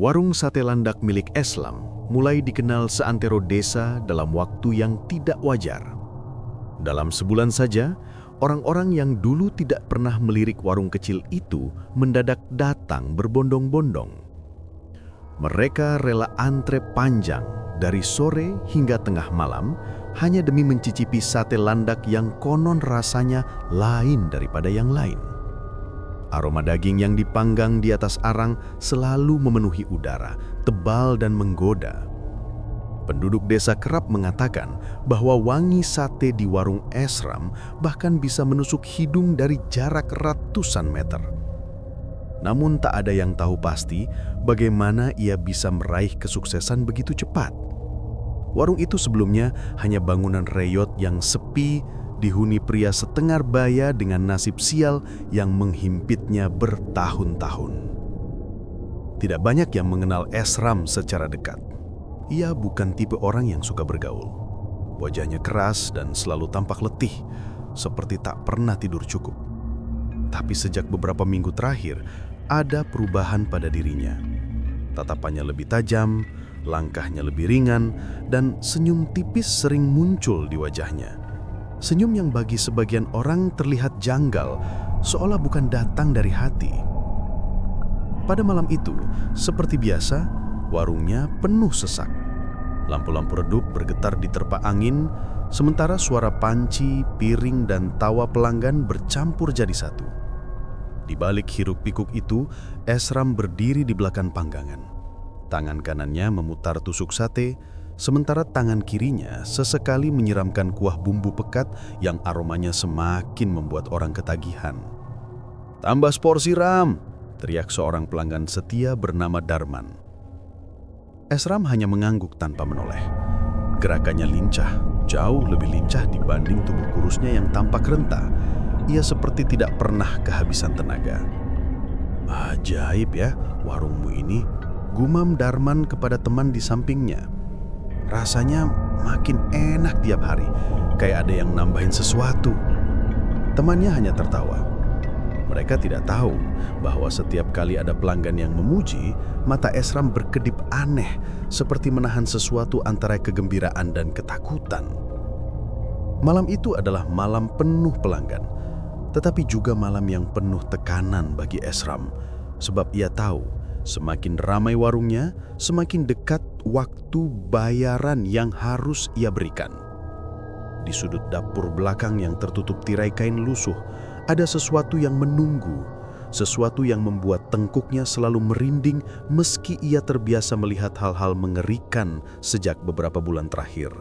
Warung sate landak milik Eslam mulai dikenal seantero desa dalam waktu yang tidak wajar. Dalam sebulan saja, orang-orang yang dulu tidak pernah melirik warung kecil itu mendadak datang berbondong-bondong. Mereka rela antre panjang dari sore hingga tengah malam hanya demi mencicipi sate landak yang konon rasanya lain daripada yang lain. Aroma daging yang dipanggang di atas arang selalu memenuhi udara, tebal dan menggoda. Penduduk desa kerap mengatakan bahwa wangi sate di warung Esram bahkan bisa menusuk hidung dari jarak ratusan meter. Namun tak ada yang tahu pasti bagaimana ia bisa meraih kesuksesan begitu cepat. Warung itu sebelumnya hanya bangunan reyot yang sepi, dihuni pria setengah baya dengan nasib sial yang menghimpitnya bertahun-tahun. Tidak banyak yang mengenal Esram secara dekat. Ia bukan tipe orang yang suka bergaul. Wajahnya keras dan selalu tampak letih, seperti tak pernah tidur cukup. Tapi sejak beberapa minggu terakhir, ada perubahan pada dirinya. Tatapannya lebih tajam, langkahnya lebih ringan, dan senyum tipis sering muncul di wajahnya. Senyum yang bagi sebagian orang terlihat janggal, seolah bukan datang dari hati. Pada malam itu, seperti biasa, warungnya penuh sesak. Lampu-lampu redup bergetar diterpa angin, sementara suara panci, piring, dan tawa pelanggan bercampur jadi satu. Di balik hiruk-pikuk itu, Esram berdiri di belakang panggangan. Tangan kanannya memutar tusuk sate, sementara tangan kirinya sesekali menyiramkan kuah bumbu pekat yang aromanya semakin membuat orang ketagihan. "Tambah seporsi, Ram!" teriak seorang pelanggan setia bernama Darman. Esram hanya mengangguk tanpa menoleh. Gerakannya lincah, jauh lebih lincah dibanding tubuh kurusnya yang tampak renta. Ia seperti tidak pernah kehabisan tenaga. "Ajaib ya warungmu ini," gumam Darman kepada teman di sampingnya. "Rasanya makin enak tiap hari, kayak ada yang nambahin sesuatu." Temannya hanya tertawa. Mereka tidak tahu bahwa setiap kali ada pelanggan yang memuji, mata Esram berkedip aneh, seperti menahan sesuatu antara kegembiraan dan ketakutan. Malam itu adalah malam penuh pelanggan, tetapi juga malam yang penuh tekanan bagi Esram, sebab ia tahu semakin ramai warungnya, semakin dekat waktu bayaran yang harus ia berikan. Di sudut dapur belakang yang tertutup tirai kain lusuh, ada sesuatu yang menunggu, sesuatu yang membuat tengkuknya selalu merinding meski ia terbiasa melihat hal-hal mengerikan sejak beberapa bulan terakhir.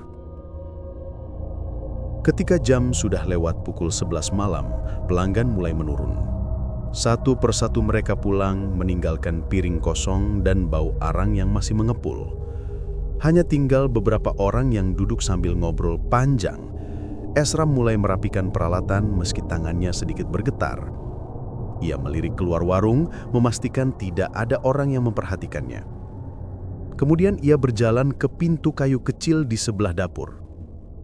Ketika jam sudah lewat pukul 11 malam, pelanggan mulai menurun. Satu persatu mereka pulang meninggalkan piring kosong dan bau arang yang masih mengepul. Hanya tinggal beberapa orang yang duduk sambil ngobrol panjang. Esram mulai merapikan peralatan meski tangannya sedikit bergetar. Ia melirik keluar warung, memastikan tidak ada orang yang memperhatikannya. Kemudian ia berjalan ke pintu kayu kecil di sebelah dapur.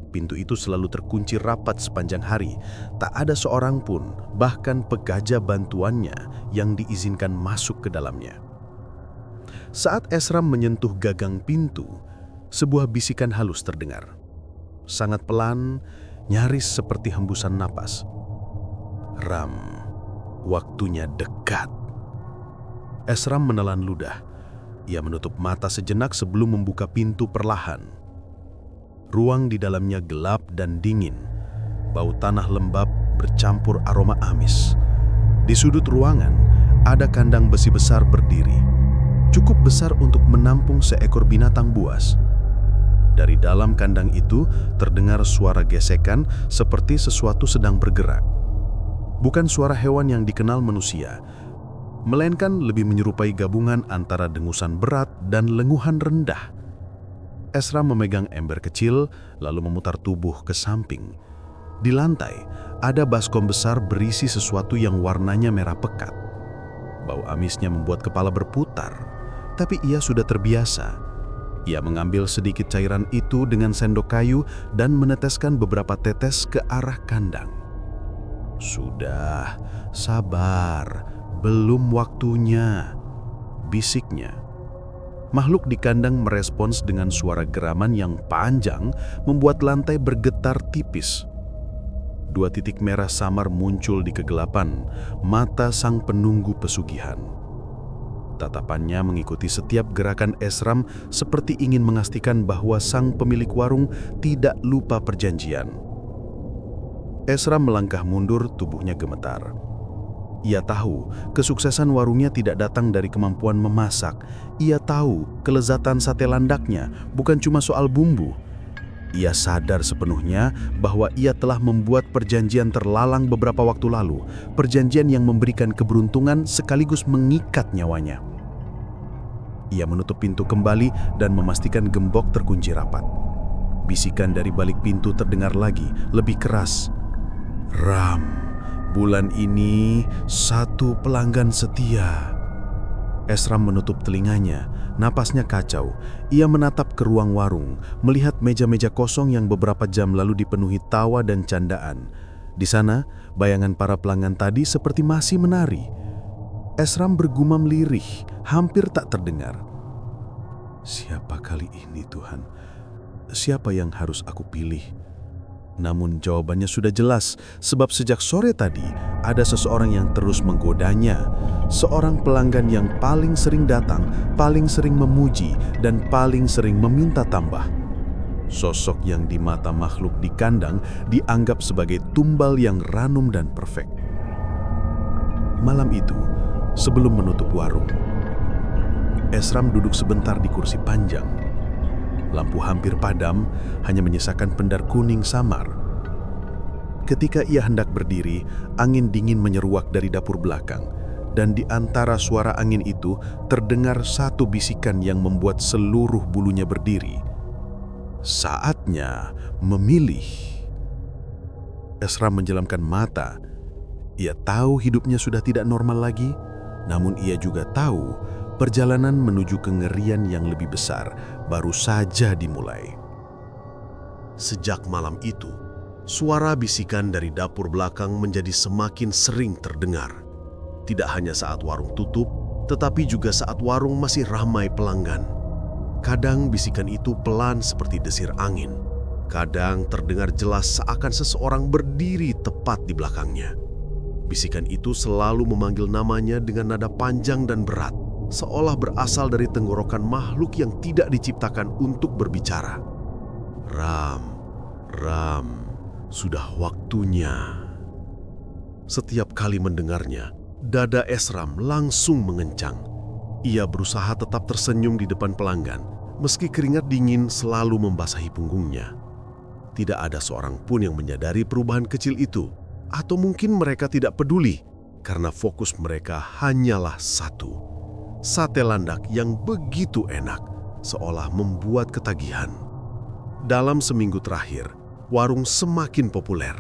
Pintu itu selalu terkunci rapat sepanjang hari. Tak ada seorang pun, bahkan pekerja bantuannya, yang diizinkan masuk ke dalamnya. Saat Esram menyentuh gagang pintu, sebuah bisikan halus terdengar. Sangat pelan, nyaris seperti hembusan napas. "Ram, waktunya dekat." Esram menelan ludah. Ia menutup mata sejenak sebelum membuka pintu perlahan. Ruang di dalamnya gelap dan dingin. Bau tanah lembab bercampur aroma amis. Di sudut ruangan, ada kandang besi besar berdiri. Cukup besar untuk menampung seekor binatang buas. Dari dalam kandang itu terdengar suara gesekan seperti sesuatu sedang bergerak. Bukan suara hewan yang dikenal manusia, melainkan lebih menyerupai gabungan antara dengusan berat dan lenguhan rendah. Esram memegang ember kecil, lalu memutar tubuh ke samping. Di lantai, ada baskom besar berisi sesuatu yang warnanya merah pekat. Bau amisnya membuat kepala berputar, tapi ia sudah terbiasa. Ia mengambil sedikit cairan itu dengan sendok kayu dan meneteskan beberapa tetes ke arah kandang. "Sudah, sabar, belum waktunya," bisiknya. Makhluk di kandang merespons dengan suara geraman yang panjang membuat lantai bergetar tipis. 2 titik merah samar muncul di kegelapan, mata sang penunggu pesugihan. Tatapannya mengikuti setiap gerakan Esram seperti ingin memastikan bahwa sang pemilik warung tidak lupa perjanjian. Esram melangkah mundur, tubuhnya gemetar. Ia tahu kesuksesan warungnya tidak datang dari kemampuan memasak. Ia tahu kelezatan sate landaknya bukan cuma soal bumbu. Ia sadar sepenuhnya bahwa ia telah membuat perjanjian terlalang beberapa waktu lalu, perjanjian yang memberikan keberuntungan sekaligus mengikat nyawanya. Ia menutup pintu kembali dan memastikan gembok terkunci rapat. Bisikan dari balik pintu terdengar lagi, lebih keras. "Ram, bulan ini 1 pelanggan setia." Esram menutup telinganya, napasnya kacau. Ia menatap ke ruang warung, melihat meja-meja kosong yang beberapa jam lalu dipenuhi tawa dan candaan. Di sana, bayangan para pelanggan tadi seperti masih menari. Esram bergumam lirih, hampir tak terdengar. "Siapa kali ini, Tuhan? Siapa yang harus aku pilih?" Namun jawabannya sudah jelas, sebab sejak sore tadi ada seseorang yang terus menggodanya. Seorang pelanggan yang paling sering datang, paling sering memuji, dan paling sering meminta tambah. Sosok yang di mata makhluk di kandang dianggap sebagai tumbal yang ranum dan perfect. Malam itu, sebelum menutup warung, Esram duduk sebentar di kursi panjang. Lampu hampir padam, hanya menyisakan pendar kuning samar. Ketika ia hendak berdiri, angin dingin menyeruak dari dapur belakang, dan di antara suara angin itu terdengar satu bisikan yang membuat seluruh bulunya berdiri. Saatnya memilih. Esram menjelamkan mata. Ia tahu hidupnya sudah tidak normal lagi, namun ia juga tahu perjalanan menuju kengerian yang lebih besar baru saja dimulai. Sejak malam itu, suara bisikan dari dapur belakang menjadi semakin sering terdengar. Tidak hanya saat warung tutup, tetapi juga saat warung masih ramai pelanggan. Kadang bisikan itu pelan seperti desir angin. Kadang terdengar jelas seakan seseorang berdiri tepat di belakangnya. Bisikan itu selalu memanggil namanya dengan nada panjang dan berat, seolah berasal dari tenggorokan makhluk yang tidak diciptakan untuk berbicara. "Ram, Ram, sudah waktunya." Setiap kali mendengarnya, dada Esram langsung mengencang. Ia berusaha tetap tersenyum di depan pelanggan, meski keringat dingin selalu membasahi punggungnya. Tidak ada seorang pun yang menyadari perubahan kecil itu, atau mungkin mereka tidak peduli, karena fokus mereka hanyalah satu. Sate landak yang begitu enak, seolah membuat ketagihan. Dalam seminggu terakhir, warung semakin populer.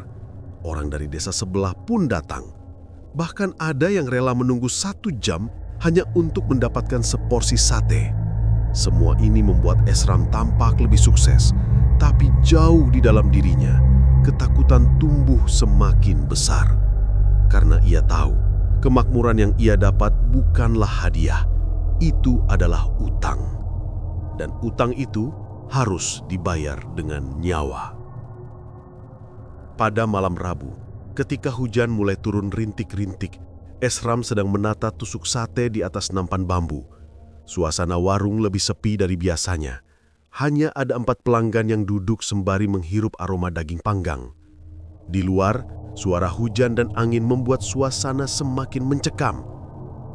Orang dari desa sebelah pun datang. Bahkan ada yang rela menunggu 1 jam hanya untuk mendapatkan seporsi sate. Semua ini membuat Esram tampak lebih sukses, tapi jauh di dalam dirinya, ketakutan tumbuh semakin besar. Karena ia tahu, kemakmuran yang ia dapat bukanlah hadiah, itu adalah utang. Dan utang itu harus dibayar dengan nyawa. Pada malam Rabu, ketika hujan mulai turun rintik-rintik, Esram sedang menata tusuk sate di atas nampan bambu. Suasana warung lebih sepi dari biasanya. Hanya ada 4 pelanggan yang duduk sembari menghirup aroma daging panggang. Di luar, suara hujan dan angin membuat suasana semakin mencekam.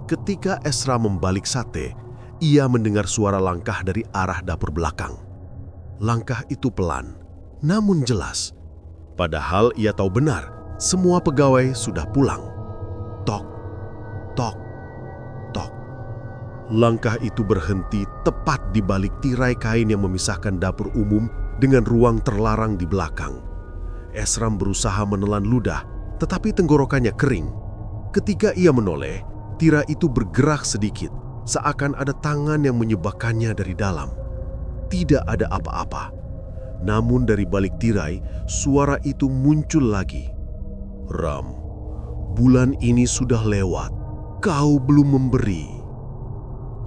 Ketika Esram membalik sate, ia mendengar suara langkah dari arah dapur belakang. Langkah itu pelan, namun jelas. Padahal ia tahu benar, semua pegawai sudah pulang. Tok, tok, tok. Langkah itu berhenti tepat di balik tirai kain yang memisahkan dapur umum dengan ruang terlarang di belakang. Esram berusaha menelan ludah, tetapi tenggorokannya kering. Ketika ia menoleh, tirai itu bergerak sedikit, seakan ada tangan yang menyebabkannya dari dalam. Tidak ada apa-apa. Namun dari balik tirai, suara itu muncul lagi. "Ram, bulan ini sudah lewat. Kau belum memberi."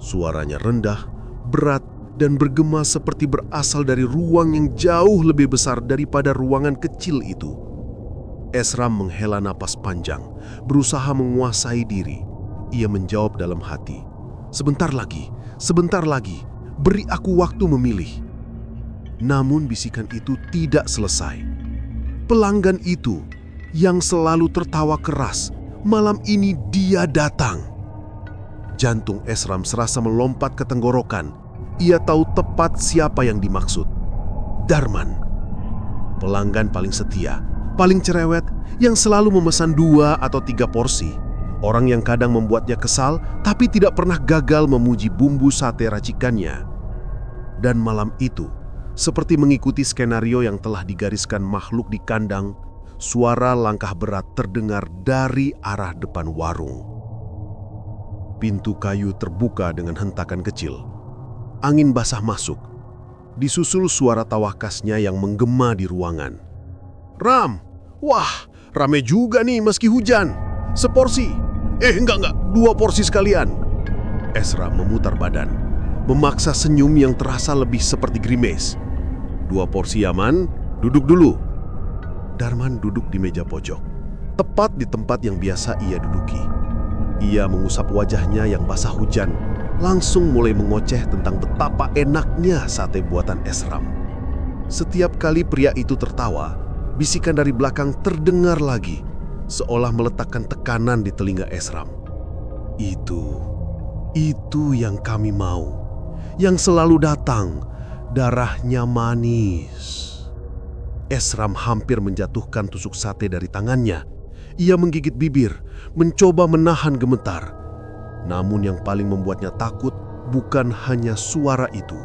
Suaranya rendah, berat, dan bergema seperti berasal dari ruang yang jauh lebih besar daripada ruangan kecil itu. Esram menghela napas panjang, berusaha menguasai diri. Ia menjawab dalam hati, sebentar lagi, beri aku waktu memilih." Namun bisikan itu tidak selesai. Pelanggan itu yang selalu tertawa keras, malam ini dia datang. Jantung Esram serasa melompat ke tenggorokan. Ia tahu tepat siapa yang dimaksud. Darman. Pelanggan paling setia, paling cerewet, yang selalu memesan 2 atau 3 porsi. Orang yang kadang membuatnya kesal, tapi tidak pernah gagal memuji bumbu sate racikannya. Dan malam itu, seperti mengikuti skenario yang telah digariskan makhluk di kandang, suara langkah berat terdengar dari arah depan warung. Pintu kayu terbuka dengan hentakan kecil. Angin basah masuk, disusul suara tawa khasnya yang menggema di ruangan. "Ram, wah, rame juga nih meski hujan. Seporsi. Enggak, 2 porsi sekalian." Esram memutar badan, memaksa senyum yang terasa lebih seperti grimace. "2 porsi aman, duduk dulu." Darman duduk di meja pojok, tepat di tempat yang biasa ia duduki. Ia mengusap wajahnya yang basah hujan, langsung mulai mengoceh tentang betapa enaknya sate buatan Esram. Setiap kali pria itu tertawa, bisikan dari belakang terdengar lagi, seolah meletakkan tekanan di telinga Esram. Itu yang kami mau, yang selalu datang, darahnya manis." Esram hampir menjatuhkan tusuk sate dari tangannya. Ia menggigit bibir, mencoba menahan gemetar. Namun yang paling membuatnya takut bukan hanya suara itu,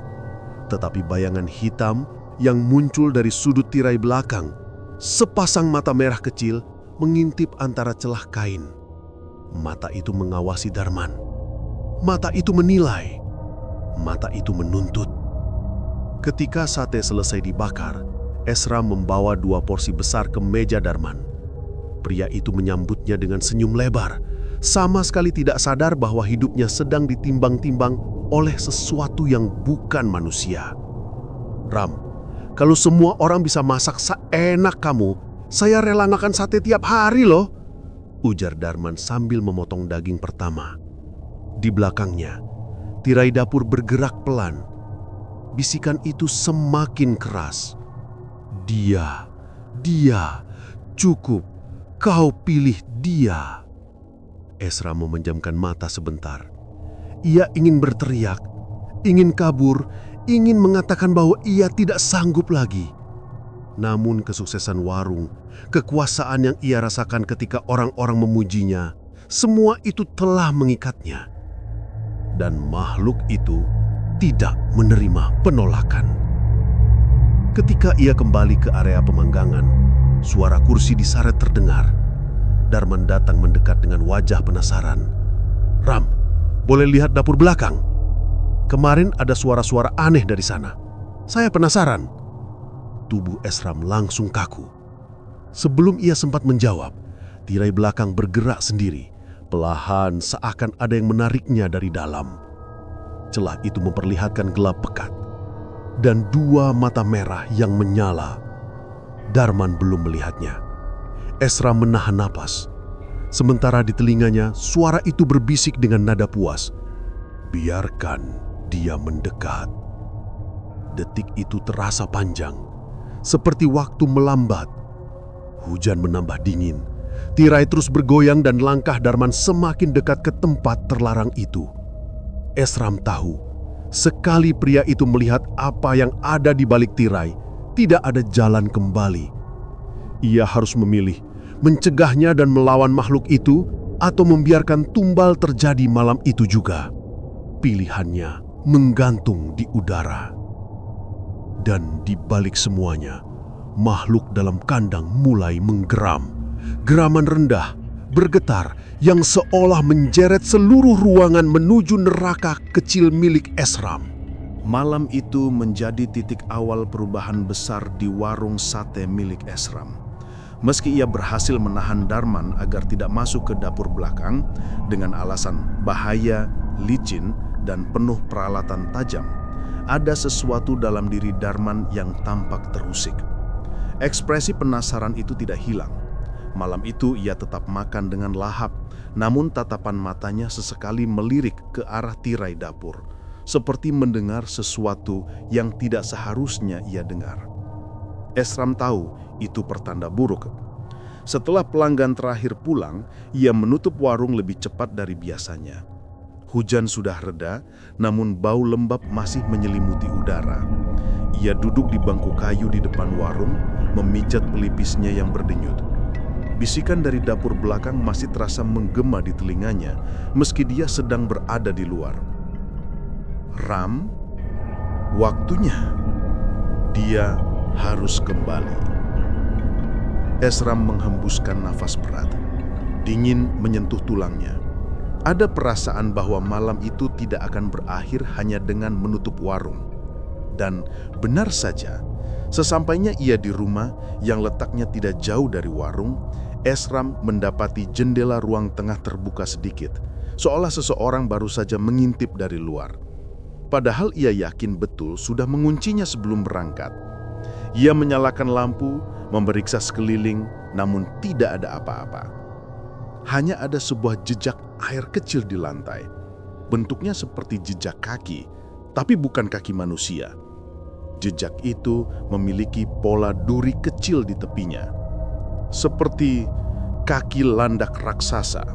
tetapi bayangan hitam yang muncul dari sudut tirai belakang. Sepasang mata merah kecil mengintip antara celah kain. Mata itu mengawasi Darman. Mata itu menilai. Mata itu menuntut. Ketika sate selesai dibakar, Esram membawa 2 porsi besar ke meja Darman. Pria itu menyambutnya dengan senyum lebar, sama sekali tidak sadar bahwa hidupnya sedang ditimbang-timbang oleh sesuatu yang bukan manusia. "Ram, kalau semua orang bisa masak seenak kamu, saya rela makan sate tiap hari loh," ujar Darman sambil memotong daging pertama. Di belakangnya, tirai dapur bergerak pelan. Bisikan itu semakin keras. Dia, cukup, kau pilih dia." Esram memejamkan mata sebentar. Ia ingin berteriak, ingin kabur, ingin mengatakan bahwa ia tidak sanggup lagi. Namun kesuksesan warung, kekuasaan yang ia rasakan ketika orang-orang memujinya, semua itu telah mengikatnya. Dan makhluk itu tidak menerima penolakan. Ketika ia kembali ke area pemanggangan, suara kursi disaret terdengar. Darman datang mendekat dengan wajah penasaran. "Ram, boleh lihat dapur belakang? Kemarin ada suara-suara aneh dari sana. Saya penasaran." Tubuh Esram langsung kaku. Sebelum ia sempat menjawab, tirai belakang bergerak sendiri, perlahan seakan ada yang menariknya dari dalam. Celah itu memperlihatkan gelap pekat dan 2 mata merah yang menyala. Darman belum melihatnya. Esram menahan napas. Sementara di telinganya, suara itu berbisik dengan nada puas. "Biarkan dia mendekat." Detik itu terasa panjang, seperti waktu melambat. Hujan menambah dingin. Tirai terus bergoyang dan langkah Darman semakin dekat ke tempat terlarang itu. Esram tahu, sekali pria itu melihat apa yang ada di balik tirai, tidak ada jalan kembali. Ia harus memilih, mencegahnya dan melawan makhluk itu, atau membiarkan tumbal terjadi malam itu juga. Pilihannya menggantung di udara. Dan di balik semuanya, makhluk dalam kandang mulai menggeram. Geraman rendah, bergetar, yang seolah menjeret seluruh ruangan menuju neraka kecil milik Esram. Malam itu menjadi titik awal perubahan besar di warung sate milik Esram. Meski ia berhasil menahan Darman agar tidak masuk ke dapur belakang dengan alasan bahaya, licin, dan penuh peralatan tajam, ada sesuatu dalam diri Darman yang tampak terusik. Ekspresi penasaran itu tidak hilang. Malam itu ia tetap makan dengan lahap, namun tatapan matanya sesekali melirik ke arah tirai dapur, seperti mendengar sesuatu yang tidak seharusnya ia dengar. Esram tahu itu pertanda buruk. Setelah pelanggan terakhir pulang, ia menutup warung lebih cepat dari biasanya. Hujan sudah reda, namun bau lembab masih menyelimuti udara. Ia duduk di bangku kayu di depan warung, memijat pelipisnya yang berdenyut. Bisikan dari dapur belakang masih terasa menggema di telinganya, meski dia sedang berada di luar. Ram, waktunya. Dia harus kembali. Esram menghembuskan nafas berat. Dingin menyentuh tulangnya. Ada perasaan bahwa malam itu tidak akan berakhir hanya dengan menutup warung. Dan benar saja, sesampainya ia di rumah yang letaknya tidak jauh dari warung, Esram mendapati jendela ruang tengah terbuka sedikit, seolah seseorang baru saja mengintip dari luar. Padahal ia yakin betul sudah menguncinya sebelum berangkat. Ia menyalakan lampu, memeriksa sekeliling, namun tidak ada apa-apa. Hanya ada sebuah jejak air kecil di lantai. Bentuknya seperti jejak kaki, tapi bukan kaki manusia. Jejak itu memiliki pola duri kecil di tepinya, seperti kaki landak raksasa.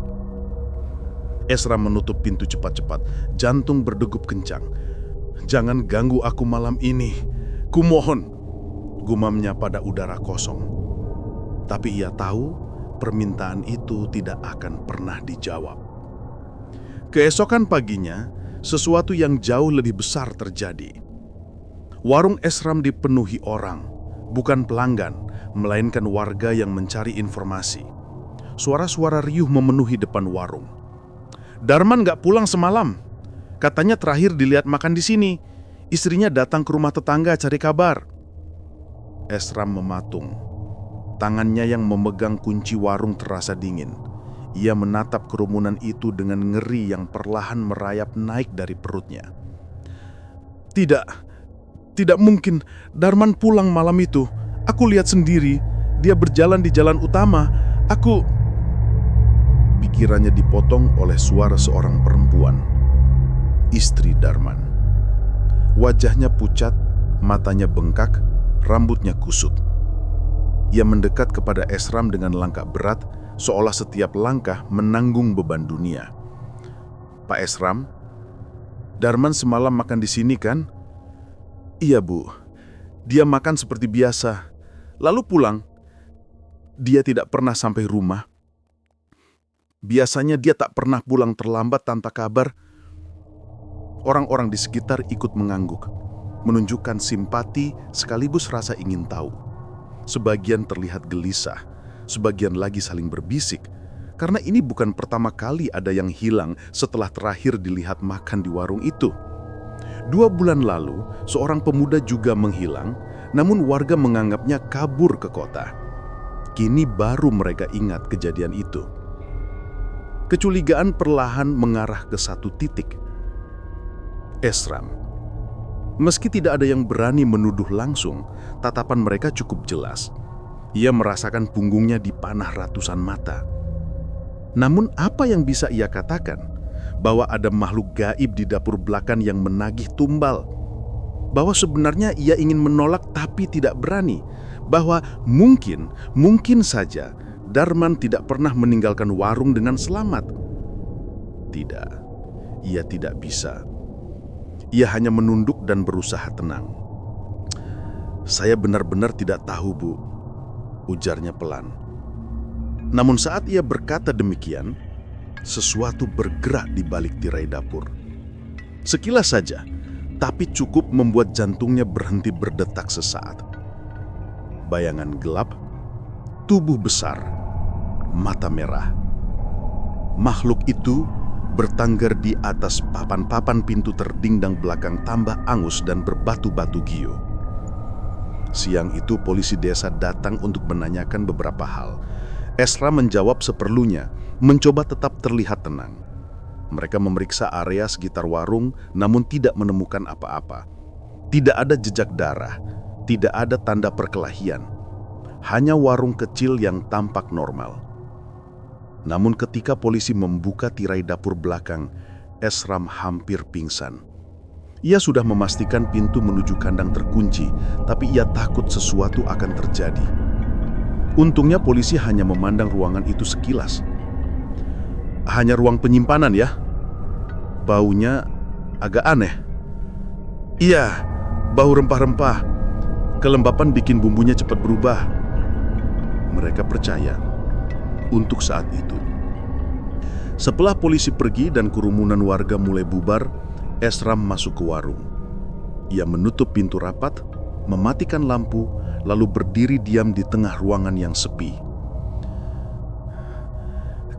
Esram menutup pintu cepat-cepat, jantung berdegup kencang. "Jangan ganggu aku malam ini, kumohon," gumamnya pada udara kosong. Tapi ia tahu permintaan itu tidak akan pernah dijawab. Keesokan paginya, sesuatu yang jauh lebih besar terjadi. Warung Esram dipenuhi orang, bukan pelanggan, melainkan warga yang mencari informasi. Suara-suara riuh memenuhi depan warung. "Darman gak pulang semalam. Katanya terakhir dilihat makan di sini. Istrinya datang ke rumah tetangga cari kabar." Esram mematung. Tangannya yang memegang kunci warung terasa dingin. Ia menatap kerumunan itu dengan ngeri yang perlahan merayap naik dari perutnya. Tidak mungkin Darman pulang malam itu. Aku lihat sendiri, dia berjalan di jalan utama. Pikirannya dipotong oleh suara seorang perempuan, istri Darman. Wajahnya pucat, matanya bengkak, rambutnya kusut. Ia mendekat kepada Esram dengan langkah berat, seolah setiap langkah menanggung beban dunia. "Pak Esram, Darman semalam makan di sini kan?" "Iya, Bu. Dia makan seperti biasa, lalu pulang. Dia tidak pernah sampai rumah. Biasanya dia tak pernah pulang terlambat tanpa kabar." Orang-orang di sekitar ikut mengangguk, menunjukkan simpati sekaligus rasa ingin tahu. Sebagian terlihat gelisah, sebagian lagi saling berbisik, karena ini bukan pertama kali ada yang hilang setelah terakhir dilihat makan di warung itu. 2 bulan lalu, seorang pemuda juga menghilang, namun warga menganggapnya kabur ke kota. Kini baru mereka ingat kejadian itu. Kecurigaan perlahan mengarah ke satu titik. Esram. Meski tidak ada yang berani menuduh langsung, tatapan mereka cukup jelas. Ia merasakan punggungnya dipanah ratusan mata. Namun apa yang bisa ia katakan? Bahwa ada makhluk gaib di dapur belakang yang menagih tumbal. Bahwa sebenarnya ia ingin menolak tapi tidak berani. Bahwa mungkin saja Darman tidak pernah meninggalkan warung dengan selamat. Tidak, ia tidak bisa. Ia hanya menunduk dan berusaha tenang. "Saya benar-benar tidak tahu, Bu," ujarnya pelan. Namun saat ia berkata demikian, sesuatu bergerak di balik tirai dapur. Sekilas saja, tapi cukup membuat jantungnya berhenti berdetak sesaat. Bayangan gelap, tubuh besar, mata merah. Makhluk itu bertengger di atas papan-papan pintu terdindang belakang tambah angus dan berbatu-batu gio. Siang itu polisi desa datang untuk menanyakan beberapa hal. Esram menjawab seperlunya, mencoba tetap terlihat tenang. Mereka memeriksa area sekitar warung, namun tidak menemukan apa-apa. Tidak ada jejak darah, tidak ada tanda perkelahian. Hanya warung kecil yang tampak normal. Namun ketika polisi membuka tirai dapur belakang, Esram hampir pingsan. Ia sudah memastikan pintu menuju kandang terkunci, tapi ia takut sesuatu akan terjadi. Untungnya polisi hanya memandang ruangan itu sekilas. Hanya ruang penyimpanan ya? Baunya agak aneh. Iya, bau rempah-rempah. Kelembapan bikin bumbunya cepat berubah. Mereka percaya untuk saat itu. Setelah polisi pergi dan kerumunan warga mulai bubar, Esram masuk ke warung. Ia menutup pintu rapat, mematikan lampu, lalu berdiri diam di tengah ruangan yang sepi.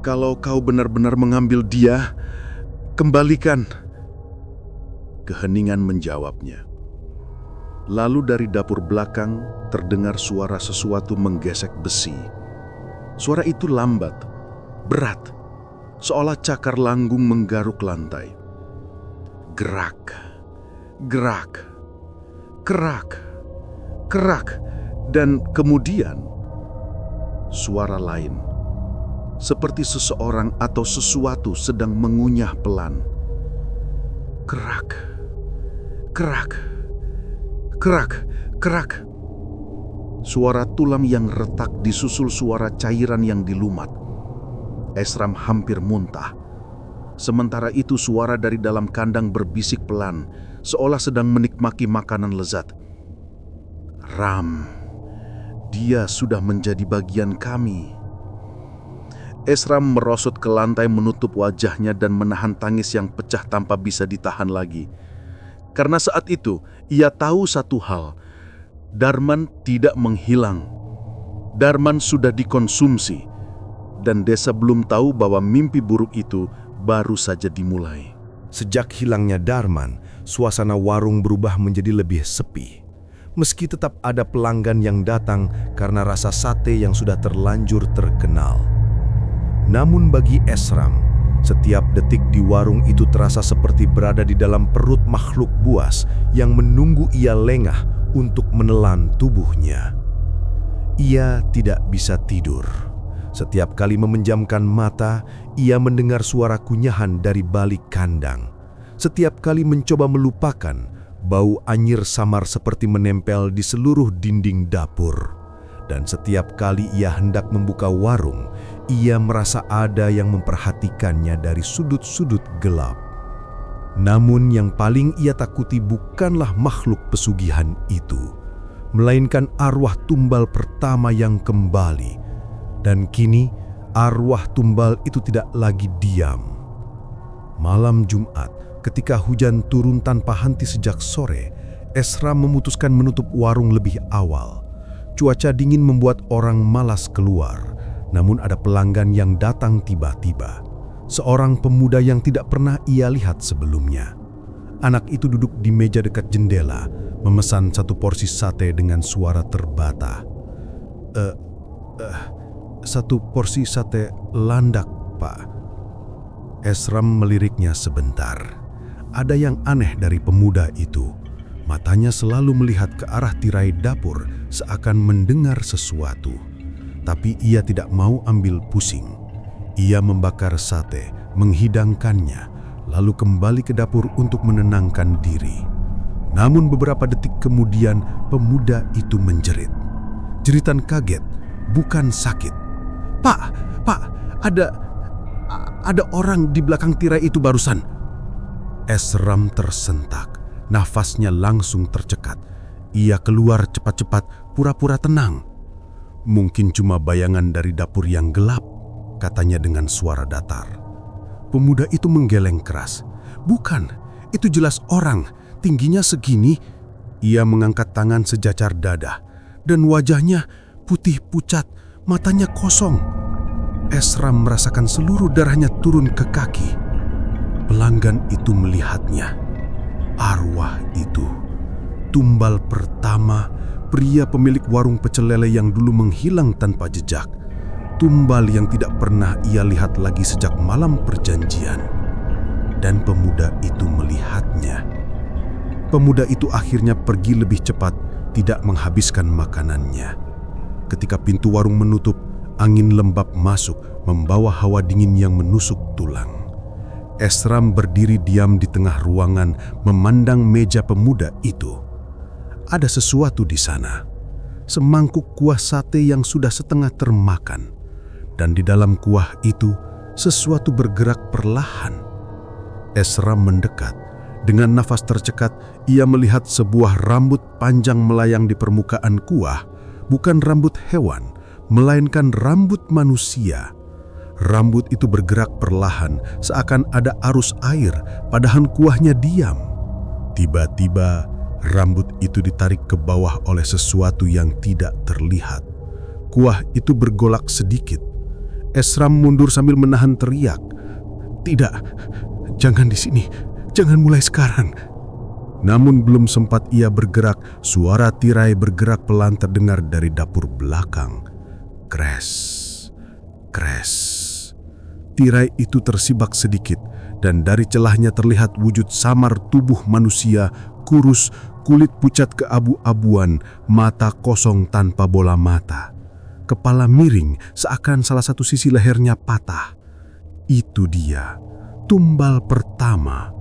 Kalau kau benar-benar mengambil dia, kembalikan. Keheningan menjawabnya. Lalu dari dapur belakang terdengar suara sesuatu menggesek besi. Suara itu lambat, berat, seolah cakar langgung menggaruk lantai. Gerak, gerak, kerak, kerak, dan kemudian suara lain. Seperti seseorang atau sesuatu sedang mengunyah pelan. Kerak, kerak, kerak, kerak. Suara tulang yang retak disusul suara cairan yang dilumat. Esram hampir muntah. Sementara itu suara dari dalam kandang berbisik pelan, seolah sedang menikmati makanan lezat. Ram, dia sudah menjadi bagian kami. Esram merosot ke lantai menutup wajahnya dan menahan tangis yang pecah tanpa bisa ditahan lagi. Karena saat itu, ia tahu satu hal. Darman tidak menghilang. Darman sudah dikonsumsi. Dan desa belum tahu bahwa mimpi buruk itu baru saja dimulai. Sejak hilangnya Darman, suasana warung berubah menjadi lebih sepi. Meski tetap ada pelanggan yang datang karena rasa sate yang sudah terlanjur terkenal. Namun bagi Esram, setiap detik di warung itu terasa seperti berada di dalam perut makhluk buas yang menunggu ia lengah untuk menelan tubuhnya. Ia tidak bisa tidur. Setiap kali memejamkan mata, ia mendengar suara kunyahan dari balik kandang. Setiap kali mencoba melupakan, bau anyir samar seperti menempel di seluruh dinding dapur. Dan setiap kali ia hendak membuka warung, ia merasa ada yang memperhatikannya dari sudut-sudut gelap. Namun yang paling ia takuti bukanlah makhluk pesugihan itu, melainkan arwah tumbal pertama yang kembali. Dan kini arwah tumbal itu tidak lagi diam. Malam Jumat, ketika hujan turun tanpa henti sejak sore, Esram memutuskan menutup warung lebih awal. Cuaca dingin membuat orang malas keluar, namun ada pelanggan yang datang tiba-tiba. Seorang pemuda yang tidak pernah ia lihat sebelumnya. Anak itu duduk di meja dekat jendela, memesan 1 porsi sate dengan suara terbata. 1 porsi sate landak, Pak. Esram meliriknya sebentar. Ada yang aneh dari pemuda itu. Matanya selalu melihat ke arah tirai dapur seakan mendengar sesuatu. Tapi ia tidak mau ambil pusing. Ia membakar sate, menghidangkannya, lalu kembali ke dapur untuk menenangkan diri. Namun beberapa detik kemudian pemuda itu menjerit. Jeritan kaget, bukan sakit. Pak, ada orang di belakang tirai itu barusan. Esram tersentak, nafasnya langsung tercekat. Ia keluar cepat-cepat, pura-pura tenang. Mungkin cuma bayangan dari dapur yang gelap, katanya dengan suara datar. Pemuda itu menggeleng keras. Bukan, itu jelas orang, tingginya segini. Ia mengangkat tangan sejajar dada, dan wajahnya putih pucat, matanya kosong. Esram merasakan seluruh darahnya turun ke kaki. Pelanggan itu melihatnya. Arwah itu, tumbal pertama, pria pemilik warung pecel lele yang dulu menghilang tanpa jejak. Tumbal yang tidak pernah ia lihat lagi sejak malam perjanjian. dan pemuda itu melihatnya. Pemuda itu akhirnya pergi lebih cepat, tidak menghabiskan makanannya. Ketika pintu warung menutup, angin lembab masuk, membawa hawa dingin yang menusuk tulang. Esram berdiri diam di tengah ruangan, memandang meja pemuda itu. Ada sesuatu di sana. Semangkuk kuah sate yang sudah setengah termakan. Dan di dalam kuah itu, sesuatu bergerak perlahan. Esram mendekat. Dengan nafas tercekat, ia melihat sebuah rambut panjang melayang di permukaan kuah. Bukan rambut hewan, melainkan rambut manusia. Rambut itu bergerak perlahan, seakan ada arus air, padahal kuahnya diam. Tiba-tiba, rambut itu ditarik ke bawah oleh sesuatu yang tidak terlihat. Kuah itu bergolak sedikit. Esram mundur sambil menahan teriak. "Tidak, jangan di sini, jangan mulai sekarang." Namun belum sempat ia bergerak, suara tirai bergerak pelan terdengar dari dapur belakang. Kres, kres. Tirai itu tersibak sedikit, dan dari celahnya terlihat wujud samar tubuh manusia, kurus, kulit pucat keabu-abuan, mata kosong tanpa bola mata. Kepala miring, seakan salah satu sisi lehernya patah. Itu dia, tumbal pertama.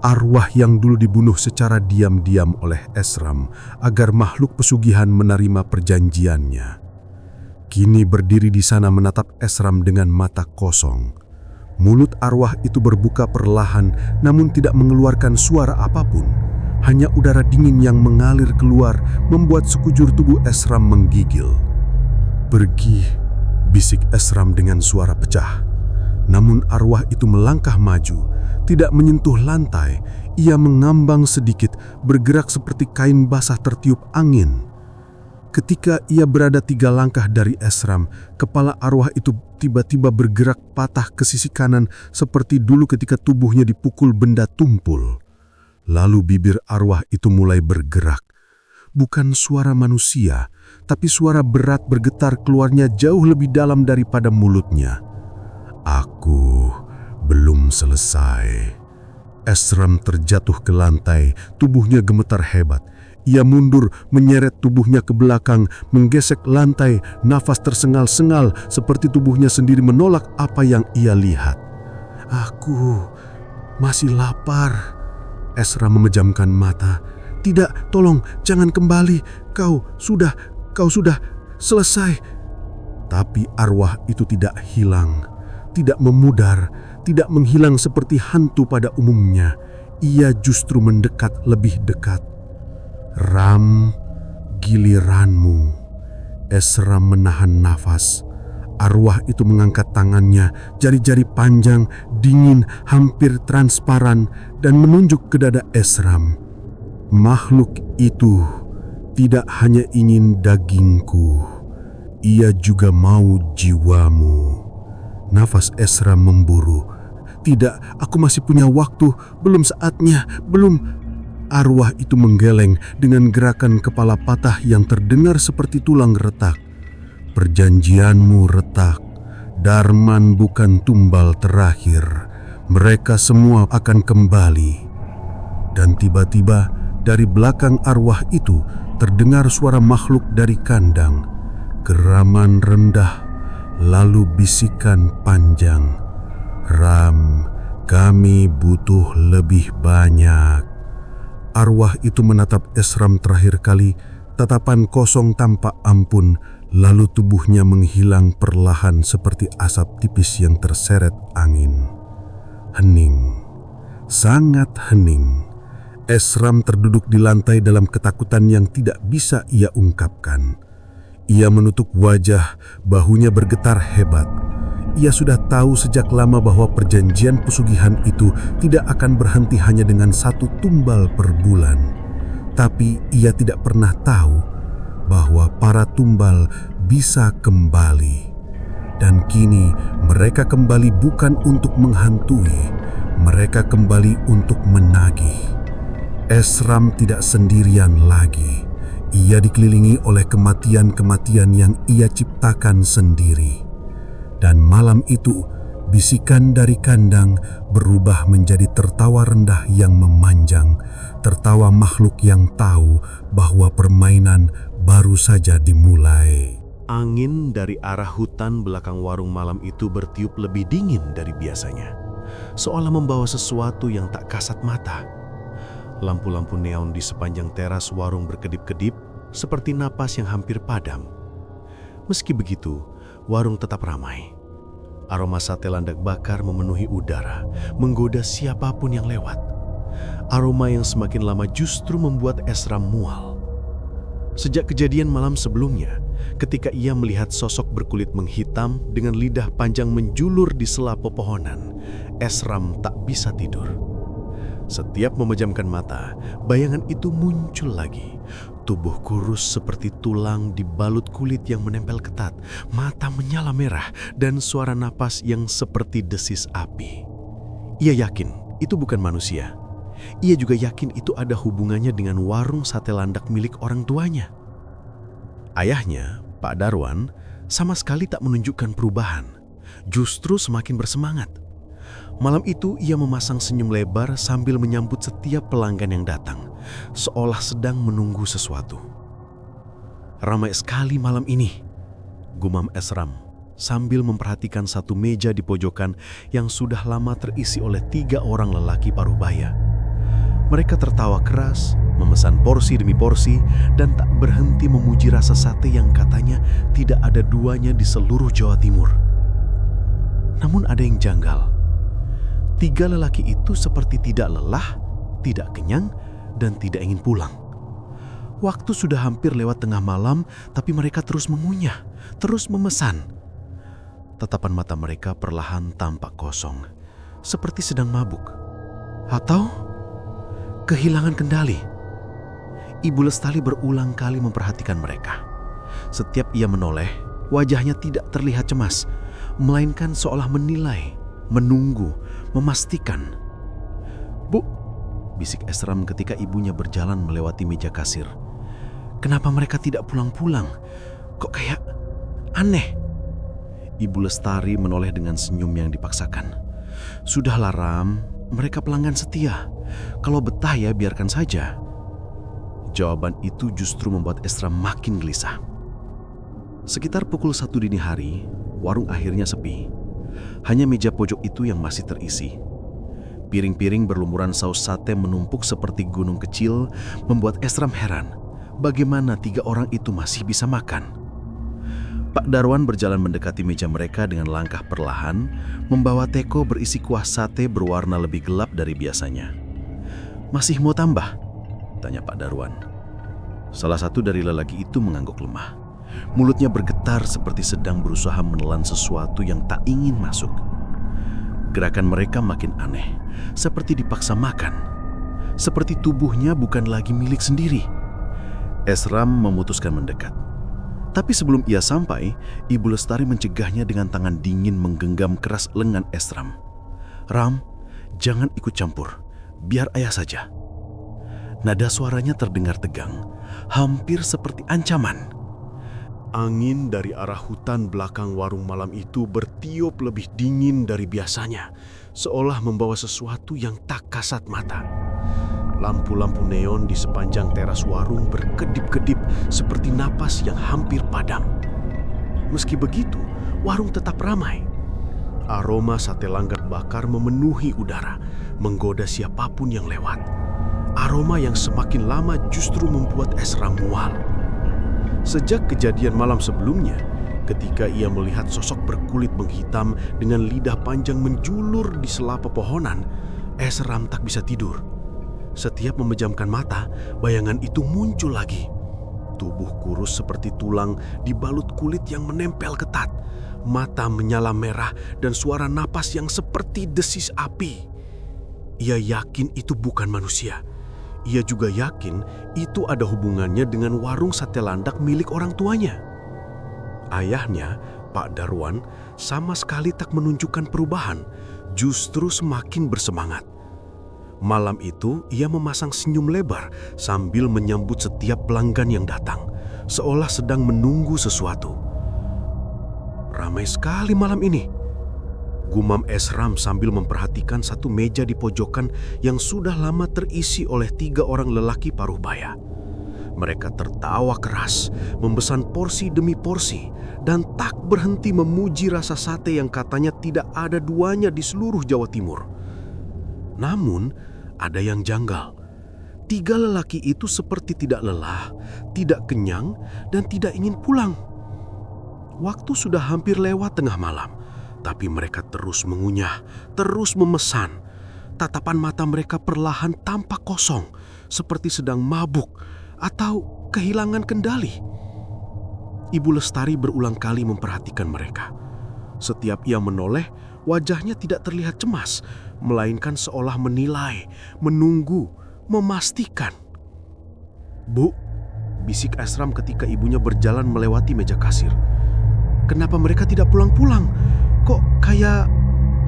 Arwah yang dulu dibunuh secara diam-diam oleh Esram agar makhluk pesugihan menerima perjanjiannya. Kini berdiri di sana menatap Esram dengan mata kosong. Mulut arwah itu berbuka perlahan namun tidak mengeluarkan suara apapun. Hanya udara dingin yang mengalir keluar membuat sekujur tubuh Esram menggigil. "Pergi," bisik Esram dengan suara pecah. Namun arwah itu melangkah maju, tidak menyentuh lantai. Ia mengambang sedikit, bergerak seperti kain basah tertiup angin. Ketika ia berada 3 langkah dari Esram, kepala arwah itu tiba-tiba bergerak patah ke sisi kanan seperti dulu ketika tubuhnya dipukul benda tumpul. Lalu bibir arwah itu mulai bergerak. Bukan suara manusia, tapi suara berat bergetar keluarnya jauh lebih dalam daripada mulutnya. "Aku belum selesai." Esram terjatuh ke lantai, tubuhnya gemetar hebat. Ia mundur, menyeret tubuhnya ke belakang, menggesek lantai, nafas tersengal-sengal seperti tubuhnya sendiri menolak apa yang ia lihat. "Aku masih lapar." Esram memejamkan mata. "Tidak, tolong, jangan kembali. Kau sudah selesai." Tapi arwah itu tidak hilang, tidak memudar, tidak menghilang seperti hantu pada umumnya. Ia justru mendekat lebih dekat. "Ram, giliranmu." Esram menahan nafas. Arwah itu mengangkat tangannya, jari-jari panjang, dingin, hampir transparan, dan menunjuk ke dada Esram. Makhluk itu tidak hanya ingin dagingku, ia juga mau jiwamu. Nafas Esram memburu. "Tidak, aku masih punya waktu, belum saatnya, belum." Arwah itu menggeleng dengan gerakan kepala patah yang terdengar seperti tulang retak. "Perjanjianmu retak. Darman bukan tumbal terakhir. Mereka semua akan kembali." Dan tiba-tiba dari belakang arwah itu terdengar suara makhluk dari kandang. Geraman rendah, lalu bisikan panjang. "Ram, kami butuh lebih banyak." Arwah itu menatap Esram terakhir kali, tatapan kosong tanpa ampun, lalu tubuhnya menghilang perlahan seperti asap tipis yang terseret angin. Hening, sangat hening. Esram terduduk di lantai dalam ketakutan yang tidak bisa ia ungkapkan. Ia menutup wajah, bahunya bergetar hebat. Ia sudah tahu sejak lama bahwa perjanjian pesugihan itu tidak akan berhenti hanya dengan 1 tumbal per bulan. Tapi ia tidak pernah tahu bahwa para tumbal bisa kembali. Dan kini mereka kembali bukan untuk menghantui, mereka kembali untuk menagih. Esram tidak sendirian lagi. Ia dikelilingi oleh kematian-kematian yang ia ciptakan sendiri. Dan malam itu, Bisikan dari kandang berubah menjadi tertawa rendah yang memanjang, tertawa makhluk yang tahu bahwa permainan baru saja dimulai. Angin dari arah hutan belakang warung malam itu bertiup lebih dingin dari biasanya, seolah membawa sesuatu yang tak kasat mata. Lampu-lampu neon di sepanjang teras warung berkedip-kedip seperti napas yang hampir padam. Meski begitu, warung tetap ramai. Aroma sate landak bakar memenuhi udara, menggoda siapapun yang lewat. Aroma yang semakin lama justru membuat Esram mual. Sejak kejadian malam sebelumnya, ketika ia melihat sosok berkulit menghitam dengan lidah panjang menjulur di sela pepohonan, Esram tak bisa tidur. Setiap memejamkan mata, bayangan itu muncul lagi. Tubuh kurus seperti tulang dibalut kulit yang menempel ketat, mata menyala merah, dan suara napas yang seperti desis api. Ia yakin itu bukan manusia. Ia juga yakin itu ada hubungannya dengan warung sate landak milik orang tuanya. Ayahnya, Pak Darwan, sama sekali tak menunjukkan perubahan, justru semakin bersemangat. Malam itu ia memasang senyum lebar sambil menyambut setiap pelanggan yang datang, seolah sedang menunggu sesuatu. Ramai sekali malam ini, gumam Esram sambil memperhatikan satu meja di pojokan yang sudah lama terisi oleh 3 orang lelaki paruh baya. Mereka tertawa keras, memesan porsi demi porsi, dan tak berhenti memuji rasa sate yang katanya tidak ada duanya di seluruh Jawa Timur. Namun ada yang janggal. 3 lelaki itu seperti tidak lelah, tidak kenyang, dan tidak ingin pulang. Waktu sudah hampir lewat tengah malam, tapi mereka terus mengunyah, terus memesan. Tatapan mata mereka perlahan tampak kosong, seperti sedang mabuk. Atau kehilangan kendali. Ibu Lestari berulang kali memperhatikan mereka. Setiap ia menoleh, wajahnya tidak terlihat cemas, melainkan seolah menilai, menunggu, memastikan. "Bu," bisik Esram ketika ibunya berjalan melewati meja kasir. "Kenapa mereka tidak pulang-pulang? Kok kayak aneh?" Ibu Lestari menoleh dengan senyum yang dipaksakan. "Sudahlah Ram, mereka pelanggan setia. Kalau betah ya biarkan saja." Jawaban itu justru membuat Esram makin gelisah. Sekitar pukul 1 dini hari, warung akhirnya sepi. Hanya meja pojok itu yang masih terisi. Piring-piring berlumuran saus sate menumpuk seperti gunung kecil, membuat Esram heran bagaimana 3 orang itu masih bisa makan. Pak Darwan berjalan mendekati meja mereka dengan langkah perlahan, membawa teko berisi kuah sate berwarna lebih gelap dari biasanya. "Masih mau tambah?" tanya Pak Darwan. Salah satu dari lelaki itu mengangguk lemah. Mulutnya bergetar seperti sedang berusaha menelan sesuatu yang tak ingin masuk. Gerakan mereka makin aneh, seperti dipaksa makan. Seperti tubuhnya bukan lagi milik sendiri. Esram memutuskan mendekat. Tapi sebelum ia sampai, Ibu Lestari mencegahnya dengan tangan dingin menggenggam keras lengan Esram. "Ram, jangan ikut campur. Biar ayah saja." Nada suaranya terdengar tegang, hampir seperti ancaman. Angin dari arah hutan belakang warung malam itu bertiup lebih dingin dari biasanya, seolah membawa sesuatu yang tak kasat mata. Lampu-lampu neon di sepanjang teras warung berkedip-kedip seperti napas yang hampir padam. Meski begitu, warung tetap ramai. Aroma sate landak bakar memenuhi udara, menggoda siapapun yang lewat. Aroma yang semakin lama justru membuat Esram mual. Sejak kejadian malam sebelumnya, ketika ia melihat sosok berkulit menghitam dengan lidah panjang menjulur di sela pepohonan, Esram tak bisa tidur. Setiap memejamkan mata, bayangan itu muncul lagi. Tubuh kurus seperti tulang dibalut kulit yang menempel ketat. Mata menyala merah dan suara napas yang seperti desis api. Ia yakin itu bukan manusia. Ia juga yakin itu ada hubungannya dengan warung sate landak milik orang tuanya. Ayahnya, Pak Darwan, sama sekali tak menunjukkan perubahan, justru semakin bersemangat. Malam itu, ia memasang senyum lebar sambil menyambut setiap pelanggan yang datang, seolah sedang menunggu sesuatu. "Ramai sekali malam ini," Gumam Esram sambil memperhatikan satu meja di pojokan yang sudah lama terisi oleh 3 orang lelaki paruh baya. Mereka tertawa keras, memesan porsi demi porsi, dan tak berhenti memuji rasa sate yang katanya tidak ada duanya di seluruh Jawa Timur. Namun, ada yang janggal. 3 lelaki itu seperti tidak lelah, tidak kenyang, dan tidak ingin pulang. Waktu sudah hampir lewat tengah malam, tapi mereka terus mengunyah, terus memesan. Tatapan mata mereka perlahan tampak kosong, seperti sedang mabuk atau kehilangan kendali. Ibu Lestari berulang kali memperhatikan mereka. Setiap ia menoleh, wajahnya tidak terlihat cemas, melainkan seolah menilai, menunggu, memastikan. "Bu," bisik Esram ketika ibunya berjalan melewati meja kasir. "Kenapa mereka tidak pulang-pulang? Kok kayak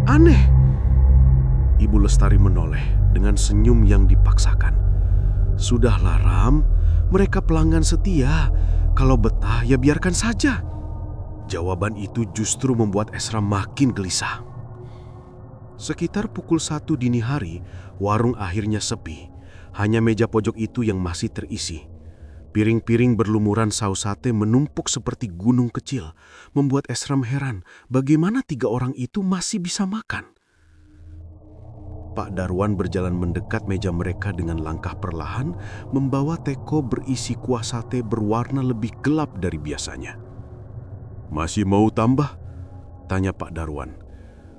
aneh?" Ibu Lestari menoleh dengan senyum yang dipaksakan. "Sudahlah, Ram, mereka pelanggan setia. Kalau betah, ya biarkan saja." Jawaban itu justru membuat Esram makin gelisah. Sekitar pukul 1 dini hari, warung akhirnya sepi. Hanya meja pojok itu yang masih terisi. Piring-piring berlumuran saus sate menumpuk seperti gunung kecil, membuat Esram heran bagaimana 3 orang itu masih bisa makan. Pak Darwan berjalan mendekat meja mereka dengan langkah perlahan, membawa teko berisi kuah sate berwarna lebih gelap dari biasanya. "Masih mau tambah?" tanya Pak Darwan.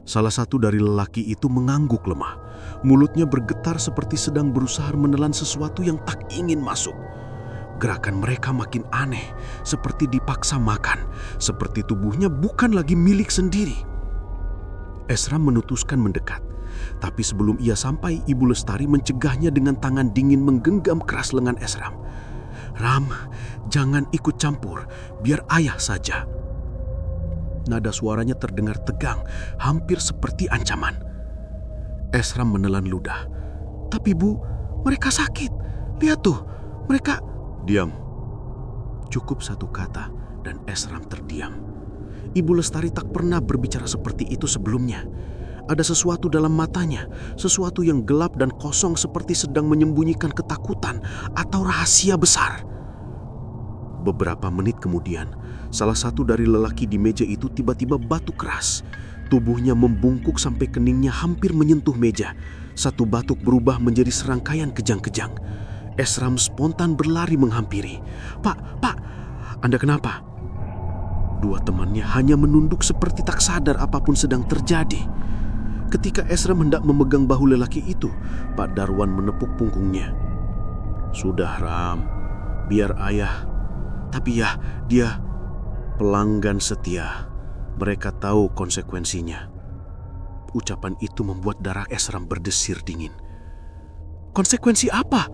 Salah satu dari lelaki itu mengangguk lemah. Mulutnya bergetar seperti sedang berusaha menelan sesuatu yang tak ingin masuk. Gerakan mereka makin aneh, seperti dipaksa makan, seperti tubuhnya bukan lagi milik sendiri. Esram memutuskan mendekat, tapi sebelum ia sampai, Ibu Lestari mencegahnya dengan tangan dingin menggenggam keras lengan Esram. "Ram, jangan ikut campur, biar ayah saja." Nada suaranya terdengar tegang, hampir seperti ancaman. Esram menelan ludah. "Tapi Bu, mereka sakit. Lihat tuh, mereka..." "Diam." Cukup satu kata dan Esram terdiam. Ibu Lestari tak pernah berbicara seperti itu sebelumnya. Ada sesuatu dalam matanya, sesuatu yang gelap dan kosong seperti sedang menyembunyikan ketakutan atau rahasia besar. Beberapa menit kemudian, salah satu dari lelaki di meja itu tiba-tiba batuk keras. Tubuhnya membungkuk sampai keningnya hampir menyentuh meja. Satu batuk berubah menjadi serangkaian kejang-kejang. Esram spontan berlari menghampiri. Pak, Anda kenapa?" Dua temannya hanya menunduk seperti tak sadar apapun sedang terjadi. Ketika Esram hendak memegang bahu lelaki itu, Pak Darwan menepuk punggungnya. "Sudah, Ram, biar ayah. Tapi ya, dia pelanggan setia. Mereka tahu konsekuensinya." Ucapan itu membuat darah Esram berdesir dingin. "Konsekuensi apa?"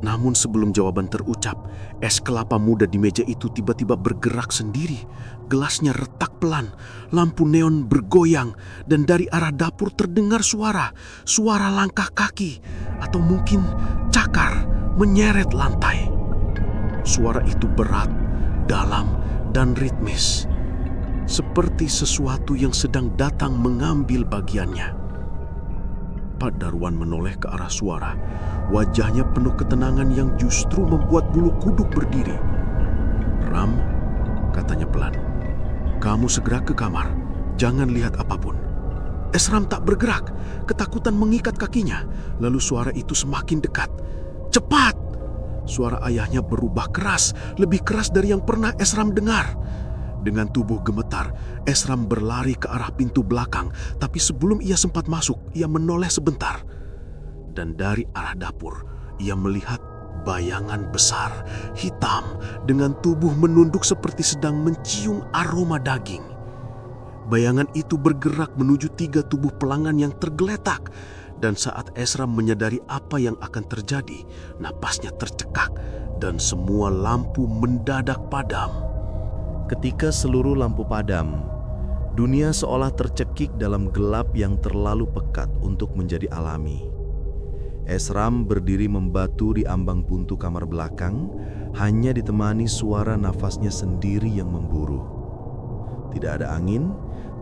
Namun sebelum jawaban terucap, es kelapa muda di meja itu tiba-tiba bergerak sendiri. Gelasnya retak pelan, lampu neon bergoyang, dan dari arah dapur terdengar suara langkah kaki, atau mungkin cakar menyeret lantai. Suara itu berat, dalam, dan ritmis, seperti sesuatu yang sedang datang mengambil bagiannya. Pak Darwan menoleh ke arah suara. Wajahnya penuh ketenangan yang justru membuat bulu kuduk berdiri. "Ram," katanya pelan, "kamu segera ke kamar. Jangan lihat apapun." Esram tak bergerak. Ketakutan mengikat kakinya. Lalu suara itu semakin dekat. "Cepat!" Suara ayahnya berubah keras, lebih keras dari yang pernah Esram dengar. Dengan tubuh gemetar, Esram berlari ke arah pintu belakang, tapi sebelum ia sempat masuk, ia menoleh sebentar. Dan dari arah dapur, ia melihat bayangan besar, hitam, dengan tubuh menunduk seperti sedang mencium aroma daging. Bayangan itu bergerak menuju 3 tubuh pelanggan yang tergeletak, dan saat Esram menyadari apa yang akan terjadi, napasnya tercekak, dan semua lampu mendadak padam. Ketika seluruh lampu padam, dunia seolah tercekik dalam gelap yang terlalu pekat untuk menjadi alami. Esram berdiri membatu di ambang pintu kamar belakang, hanya ditemani suara nafasnya sendiri yang memburu. Tidak ada angin,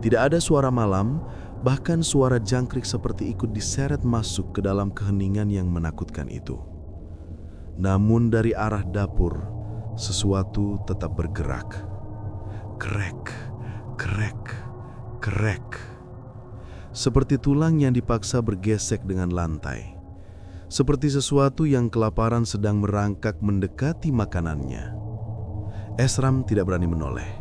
Tidak ada suara malam, bahkan suara jangkrik seperti ikut diseret masuk ke dalam keheningan yang menakutkan itu. Namun dari arah dapur, sesuatu tetap bergerak. Krek, krek, krek. Seperti tulang yang dipaksa bergesek dengan lantai. Seperti sesuatu yang kelaparan sedang merangkak mendekati makanannya. Esram tidak berani menoleh.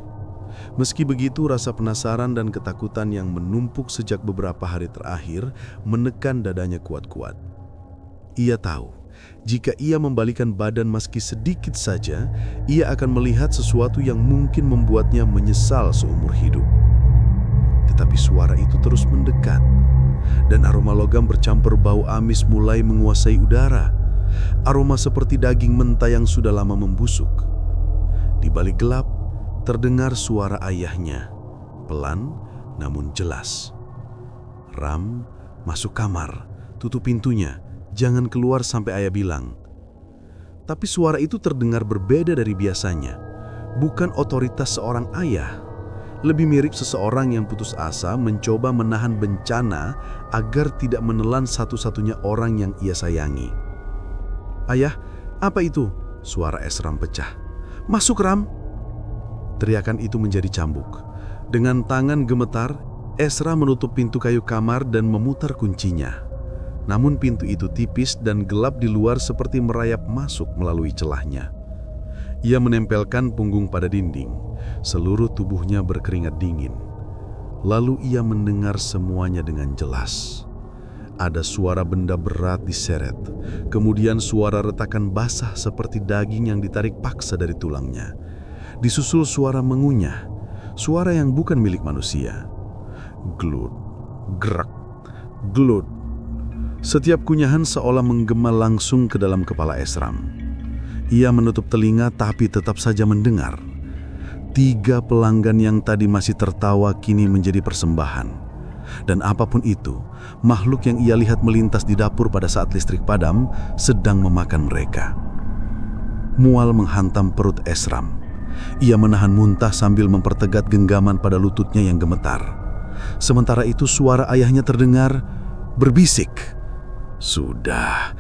Meski begitu, rasa penasaran dan ketakutan yang menumpuk sejak beberapa hari terakhir menekan dadanya kuat-kuat. Ia tahu, jika ia membalikkan badan meski sedikit saja, ia akan melihat sesuatu yang mungkin membuatnya menyesal seumur hidup. Tetapi suara itu terus mendekat, dan aroma logam bercampur bau amis mulai menguasai udara. Aroma seperti daging mentah yang sudah lama membusuk. Di balik gelap, terdengar suara ayahnya, pelan namun jelas. "Ram, masuk kamar, tutup pintunya, jangan keluar sampai ayah bilang." Tapi suara itu terdengar berbeda dari biasanya. Bukan otoritas seorang ayah. Lebih mirip seseorang yang putus asa mencoba menahan bencana agar tidak menelan satu-satunya orang yang ia sayangi. "Ayah, apa itu?" Suara Esram pecah. "Masuk, Ram!" Teriakan itu menjadi cambuk. Dengan tangan gemetar, Esra menutup pintu kayu kamar dan memutar kuncinya. Namun pintu itu tipis dan gelap di luar seperti merayap masuk melalui celahnya. Ia menempelkan punggung pada dinding. Seluruh tubuhnya berkeringat dingin. Lalu ia mendengar semuanya dengan jelas. Ada suara benda berat diseret. Kemudian suara retakan basah seperti daging yang ditarik paksa dari tulangnya. Disusul suara mengunyah, suara yang bukan milik manusia. Glut, gerak, glut. Setiap kunyahan seolah menggema langsung ke dalam kepala Esram. Ia menutup telinga tapi tetap saja mendengar. 3 pelanggan yang tadi masih tertawa kini menjadi persembahan. Dan apapun itu, makhluk yang ia lihat melintas di dapur pada saat listrik padam sedang memakan mereka. Mual menghantam perut Esram. Ia menahan muntah sambil mempertegat genggaman pada lututnya yang gemetar. Sementara itu suara ayahnya terdengar berbisik. Sudah,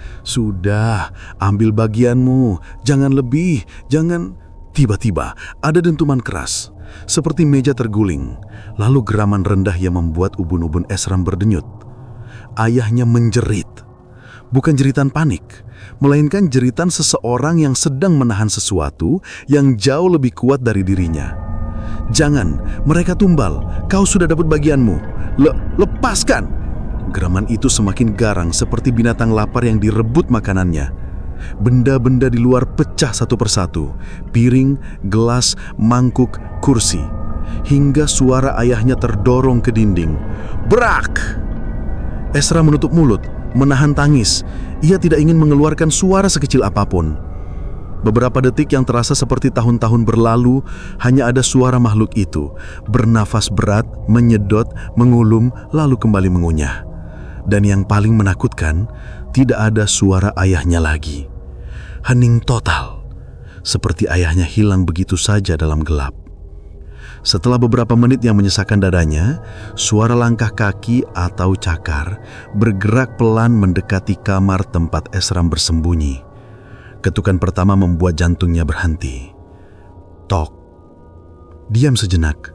ambil bagianmu, jangan lebih, jangan." Tiba-tiba ada dentuman keras, seperti meja terguling, lalu geraman rendah yang membuat ubun-ubun Esram berdenyut. Ayahnya menjerit. Bukan jeritan panik, melainkan jeritan seseorang yang sedang menahan sesuatu yang jauh lebih kuat dari dirinya. "Jangan, mereka tumbal, kau sudah dapat bagianmu. Lepaskan!" Geraman itu semakin garang seperti binatang lapar yang direbut makanannya. Benda-benda di luar pecah satu persatu, piring, gelas, mangkuk, kursi. Hingga suara ayahnya terdorong ke dinding. Brak! Esra menutup mulut, menahan tangis. Ia tidak ingin mengeluarkan suara sekecil apapun. Beberapa detik yang terasa seperti tahun-tahun berlalu, hanya ada suara makhluk itu, bernafas berat, menyedot, mengulum, lalu kembali mengunyah. Dan yang paling menakutkan, tidak ada suara ayahnya lagi. Hening total, seperti ayahnya hilang begitu saja dalam gelap. Setelah beberapa menit yang menyesakan dadanya, suara langkah kaki atau cakar bergerak pelan mendekati kamar tempat Esram bersembunyi. Ketukan pertama membuat jantungnya berhenti. Tok. Diam sejenak.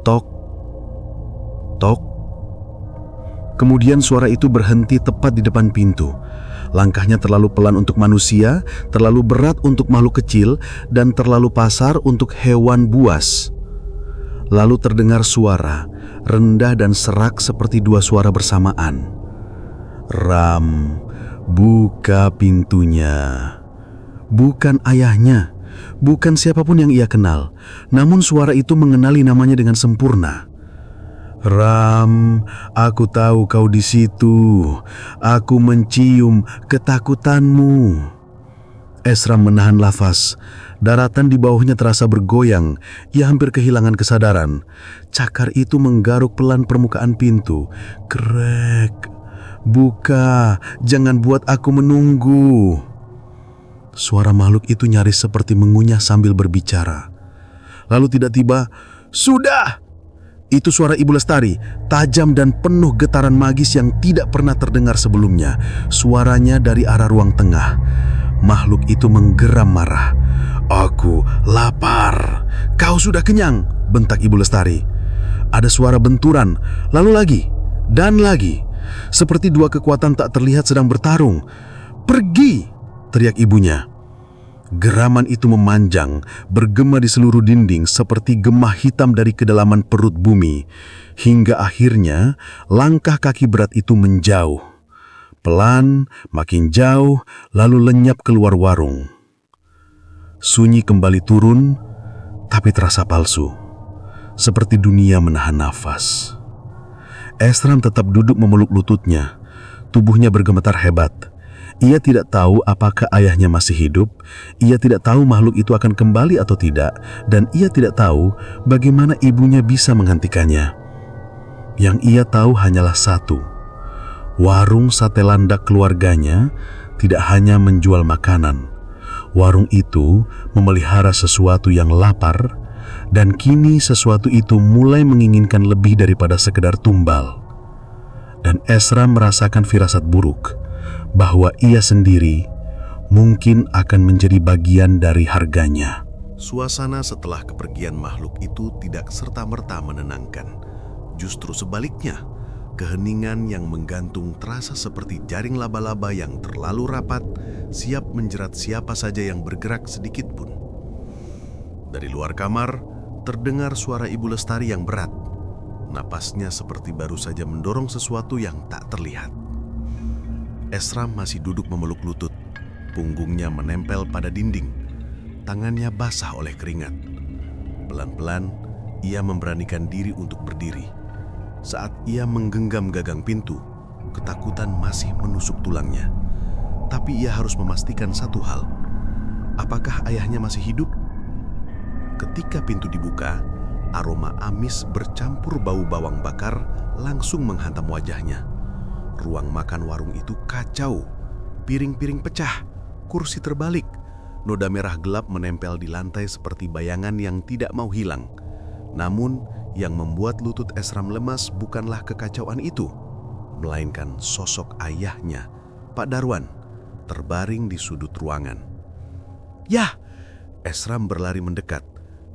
Tok. Tok. Kemudian suara itu berhenti tepat di depan pintu. Langkahnya terlalu pelan untuk manusia, terlalu berat untuk makhluk kecil, dan terlalu pasar untuk hewan buas. Lalu terdengar suara, rendah dan serak seperti 2 suara bersamaan. "Ram, buka pintunya." Bukan ayahnya, bukan siapapun yang ia kenal, namun suara itu mengenali namanya dengan sempurna. "Ram, aku tahu kau di situ. Aku mencium ketakutanmu." Esram menahan nafas. Daratan di bawahnya terasa bergoyang. Ia hampir kehilangan kesadaran. Cakar itu menggaruk pelan permukaan pintu. "Krek, buka, jangan buat aku menunggu." Suara makhluk itu nyaris seperti mengunyah sambil berbicara. Lalu tiba-tiba, "Sudah!" Itu suara Ibu Lestari, tajam dan penuh getaran magis yang tidak pernah terdengar sebelumnya. Suaranya dari arah ruang tengah. Makhluk itu menggeram marah. "Aku lapar." "Kau sudah kenyang," bentak Ibu Lestari. Ada suara benturan, lalu lagi, dan lagi. Seperti dua kekuatan tak terlihat sedang bertarung. "Pergi!" teriak ibunya. Geraman itu memanjang, bergema di seluruh dinding seperti gemah hitam dari kedalaman perut bumi. Hingga akhirnya, langkah kaki berat itu menjauh. Pelan, makin jauh, lalu lenyap keluar warung. Sunyi kembali turun, tapi terasa palsu. Seperti dunia menahan nafas. Esram tetap duduk memeluk lututnya. Tubuhnya bergemetar hebat. Ia tidak tahu apakah ayahnya masih hidup, ia tidak tahu makhluk itu akan kembali atau tidak, dan ia tidak tahu bagaimana ibunya bisa menghentikannya. Yang ia tahu hanyalah satu, warung sate landak keluarganya tidak hanya menjual makanan. Warung itu memelihara sesuatu yang lapar, dan kini sesuatu itu mulai menginginkan lebih daripada sekedar tumbal. Dan Esram merasakan firasat buruk, bahwa ia sendiri mungkin akan menjadi bagian dari harganya. Suasana setelah kepergian makhluk itu tidak serta-merta menenangkan. Justru sebaliknya, keheningan yang menggantung terasa seperti jaring laba-laba yang terlalu rapat, siap menjerat siapa saja yang bergerak sedikit pun. Dari luar kamar, terdengar suara Ibu Lestari yang berat. Napasnya seperti baru saja mendorong sesuatu yang tak terlihat. Esram masih duduk memeluk lutut, punggungnya menempel pada dinding, tangannya basah oleh keringat. Pelan-pelan, ia memberanikan diri untuk berdiri. Saat ia menggenggam gagang pintu, ketakutan masih menusuk tulangnya. Tapi ia harus memastikan satu hal, apakah ayahnya masih hidup? Ketika pintu dibuka, aroma amis bercampur bau bawang bakar langsung menghantam wajahnya. Ruang makan warung itu kacau, piring-piring pecah, kursi terbalik, noda merah gelap menempel di lantai seperti bayangan yang tidak mau hilang. Namun, yang membuat lutut Esram lemas bukanlah kekacauan itu, melainkan sosok ayahnya, Pak Darwan, terbaring di sudut ruangan. "Yah!" Esram berlari mendekat,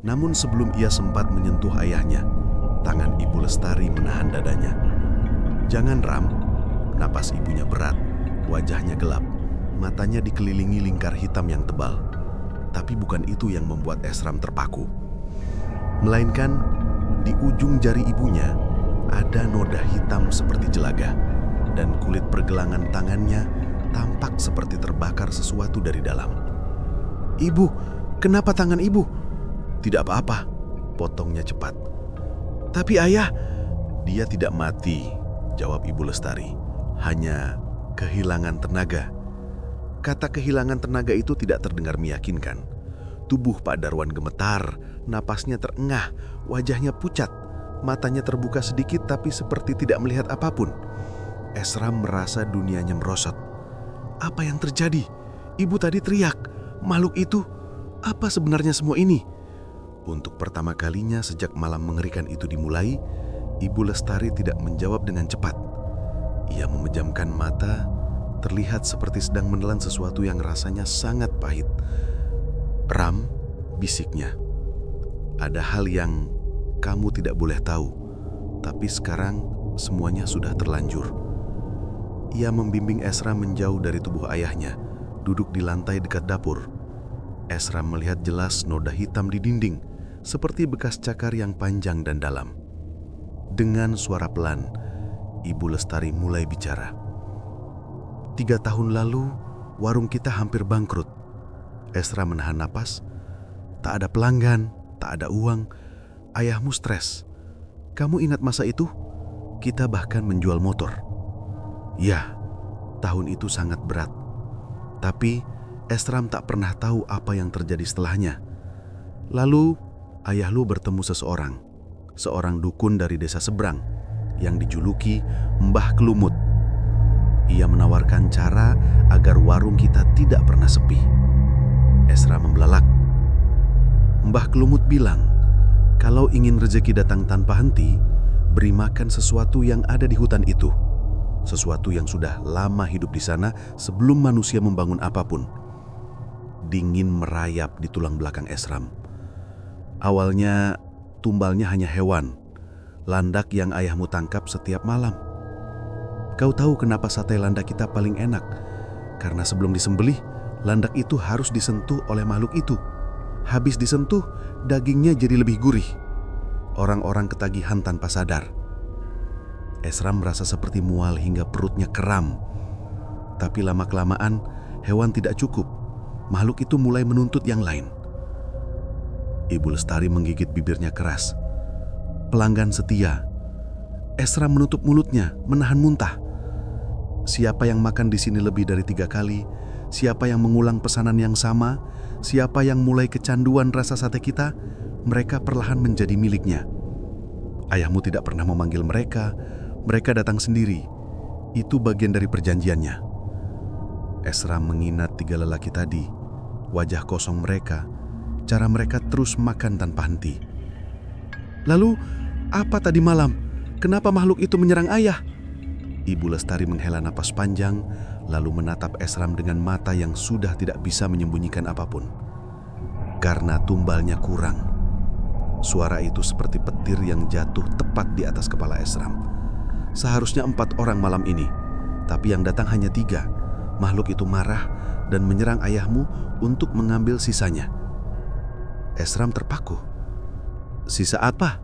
namun sebelum ia sempat menyentuh ayahnya, tangan Ibu Lestari menahan dadanya. "Jangan, Ram." Napas ibunya berat, wajahnya gelap, matanya dikelilingi lingkar hitam yang tebal. Tapi bukan itu yang membuat Esram terpaku. Melainkan, di ujung jari ibunya ada noda hitam seperti jelaga, dan kulit pergelangan tangannya tampak seperti terbakar sesuatu dari dalam. "Ibu, kenapa tangan ibu?" "Tidak apa-apa," potongnya cepat. "Tapi ayah..." "Dia tidak mati," jawab Ibu Lestari. "Hanya kehilangan tenaga." Kata kehilangan tenaga itu tidak terdengar meyakinkan. Tubuh Pak Darwan gemetar, napasnya terengah, wajahnya pucat, matanya terbuka sedikit tapi seperti tidak melihat apapun. Esram merasa dunianya merosot. Apa yang terjadi? Ibu tadi teriak, makhluk itu, apa sebenarnya semua ini? Untuk pertama kalinya sejak malam mengerikan itu dimulai, Ibu Lestari tidak menjawab dengan cepat. Ia memejamkan mata, terlihat seperti sedang menelan sesuatu yang rasanya sangat pahit. "Ram," bisiknya, "ada hal yang kamu tidak boleh tahu, tapi sekarang semuanya sudah terlanjur." Ia membimbing Esram menjauh dari tubuh ayahnya, duduk di lantai dekat dapur. Esram melihat jelas noda hitam di dinding, seperti bekas cakar yang panjang dan dalam. Dengan suara pelan, Ibu Lestari mulai bicara. 3 tahun lalu, warung kita hampir bangkrut. Esram menahan napas. Tak ada pelanggan, tak ada uang. Ayahmu stres. Kamu ingat masa itu? Kita bahkan menjual motor. Ya, tahun itu sangat berat. Tapi Esram tak pernah tahu apa yang terjadi setelahnya. Lalu, ayah lu bertemu seorang dukun dari desa seberang yang dijuluki Mbah Kelumut. Ia menawarkan cara agar warung kita tidak pernah sepi. Esram membelalak. Mbah Kelumut bilang, Kalau ingin rezeki datang tanpa henti, beri makan sesuatu yang ada di hutan itu. Sesuatu yang sudah lama hidup di sana sebelum manusia membangun apapun. Dingin merayap di tulang belakang Esram. Awalnya, tumbalnya hanya hewan, landak yang ayahmu tangkap setiap malam. Kau tahu kenapa sate landak kita paling enak? Karena sebelum disembelih, landak itu harus disentuh oleh makhluk itu. Habis disentuh, dagingnya jadi lebih gurih. Orang-orang ketagihan tanpa sadar. Esram merasa seperti mual hingga perutnya kram. Tapi lama-kelamaan, hewan tidak cukup. Makhluk itu mulai menuntut yang lain. Ibu Lestari menggigit bibirnya keras. Pelanggan setia. Esram menutup mulutnya, menahan muntah. Siapa yang makan di sini lebih dari 3 kali, siapa yang mengulang pesanan yang sama, siapa yang mulai kecanduan rasa sate kita, mereka perlahan menjadi miliknya. Ayahmu tidak pernah memanggil mereka, mereka datang sendiri. Itu bagian dari perjanjiannya. Esram mengingat 3 lelaki tadi, wajah kosong mereka, cara mereka terus makan tanpa henti. Lalu, apa tadi malam? Kenapa makhluk itu menyerang ayah? Ibu Lestari menghela napas panjang, lalu menatap Esram dengan mata yang sudah tidak bisa menyembunyikan apapun. Karena tumbalnya kurang. Suara itu seperti petir yang jatuh tepat di atas kepala Esram. Seharusnya 4 orang malam ini, tapi yang datang hanya 3. Makhluk itu marah dan menyerang ayahmu untuk mengambil sisanya. Esram terpaku. Sisa apa?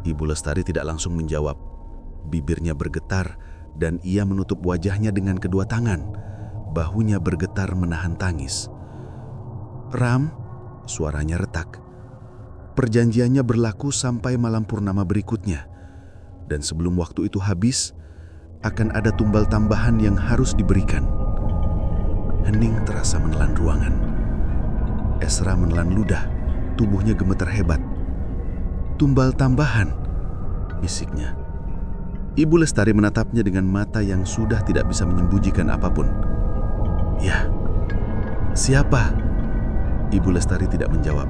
Ibu Lestari tidak langsung menjawab. Bibirnya bergetar dan ia menutup wajahnya dengan kedua tangan. Bahunya bergetar menahan tangis. Ram, suaranya retak. Perjanjiannya berlaku sampai malam purnama berikutnya. Dan sebelum waktu itu habis, akan ada tumbal tambahan yang harus diberikan. Hening terasa menelan ruangan. Esra menelan ludah, tubuhnya gemetar hebat. Tumbal tambahan, bisiknya. Ibu Lestari menatapnya dengan mata yang sudah tidak bisa menyembunyikan apapun. Ya, siapa? Ibu Lestari tidak menjawab.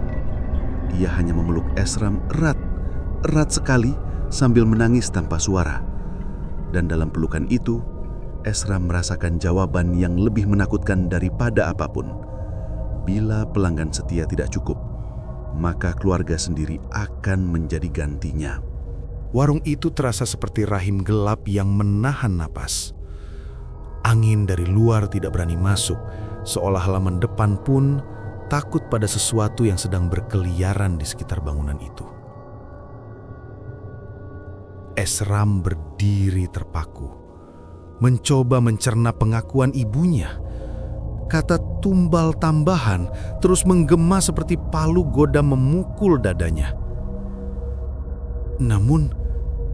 Ia hanya memeluk Esram erat sekali sambil menangis tanpa suara. Dan dalam pelukan itu, Esram merasakan jawaban yang lebih menakutkan daripada apapun. Bila pelanggan setia tidak cukup, maka keluarga sendiri akan menjadi gantinya. Warung itu terasa seperti rahim gelap yang menahan napas. Angin dari luar tidak berani masuk, seolah halaman depan pun takut pada sesuatu yang sedang berkeliaran di sekitar bangunan itu. Esram berdiri terpaku, mencoba mencerna pengakuan ibunya. Kata tumbal tambahan terus menggema seperti palu godam memukul dadanya. Namun,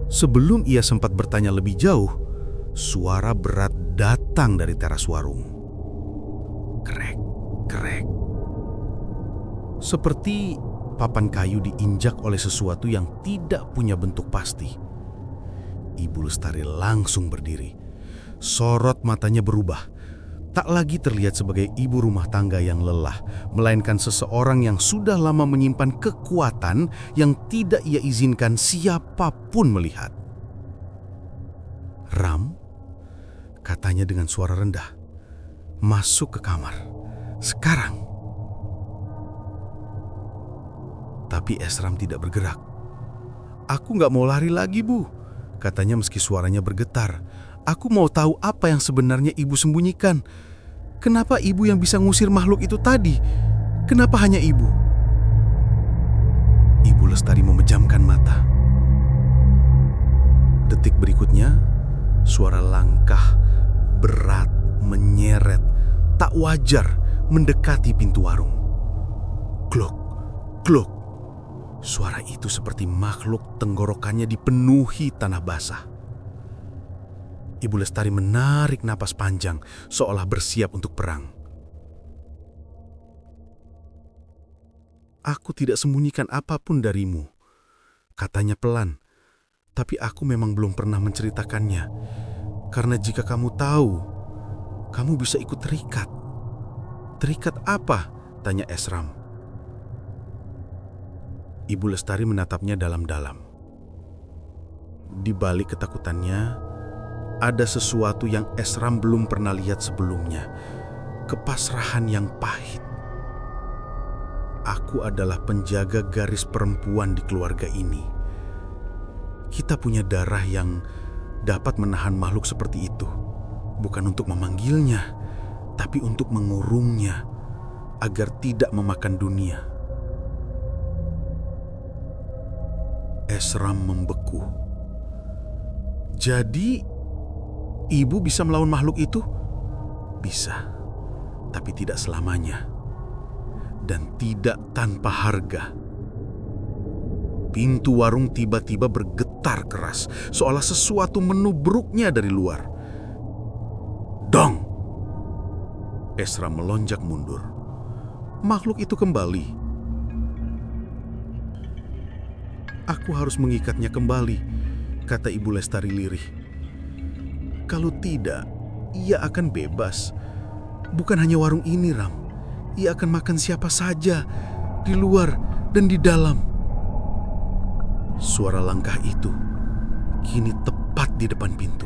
sebelum ia sempat bertanya lebih jauh, suara berat datang dari teras warung. Krek, krek. Seperti papan kayu diinjak oleh sesuatu yang tidak punya bentuk pasti. Ibu Lestari langsung berdiri. Sorot matanya berubah. Tak lagi terlihat sebagai ibu rumah tangga yang lelah, melainkan seseorang yang sudah lama menyimpan kekuatan yang tidak ia izinkan siapapun melihat. Ram, katanya dengan suara rendah, masuk ke kamar. Sekarang. Tapi Esram tidak bergerak. Aku gak mau lari lagi, Bu, katanya meski suaranya bergetar. Aku mau tahu apa yang sebenarnya ibu sembunyikan. Kenapa ibu yang bisa ngusir makhluk itu tadi? Kenapa hanya ibu? Ibu Lestari memejamkan mata. Detik berikutnya, suara langkah berat menyeret, tak wajar mendekati pintu warung. Kluk, kluk. Suara itu seperti makhluk tenggorokannya dipenuhi tanah basah. Ibu Lestari menarik napas panjang, seolah bersiap untuk perang. Aku tidak sembunyikan apapun darimu, katanya pelan. Tapi aku memang belum pernah menceritakannya. Karena jika kamu tahu, kamu bisa ikut terikat. Terikat apa? Tanya Esram. Ibu Lestari menatapnya dalam-dalam. Di balik ketakutannya, ada sesuatu yang Esram belum pernah lihat sebelumnya. Kepasrahan yang pahit. Aku adalah penjaga garis perempuan di keluarga ini. Kita punya darah yang dapat menahan makhluk seperti itu. Bukan untuk memanggilnya, tapi untuk mengurungnya agar tidak memakan dunia. Esram membeku. Jadi, ibu bisa melawan makhluk itu? Bisa, tapi tidak selamanya. Dan tidak tanpa harga. Pintu warung tiba-tiba bergetar keras, seolah sesuatu menubruknya dari luar. Dong! Esram melonjak mundur. Makhluk itu kembali. Aku harus mengikatnya kembali, kata Ibu Lestari lirih. Kalau tidak, ia akan bebas. Bukan hanya warung ini, Ram. Ia akan makan siapa saja, di luar dan di dalam. Suara langkah itu kini tepat di depan pintu.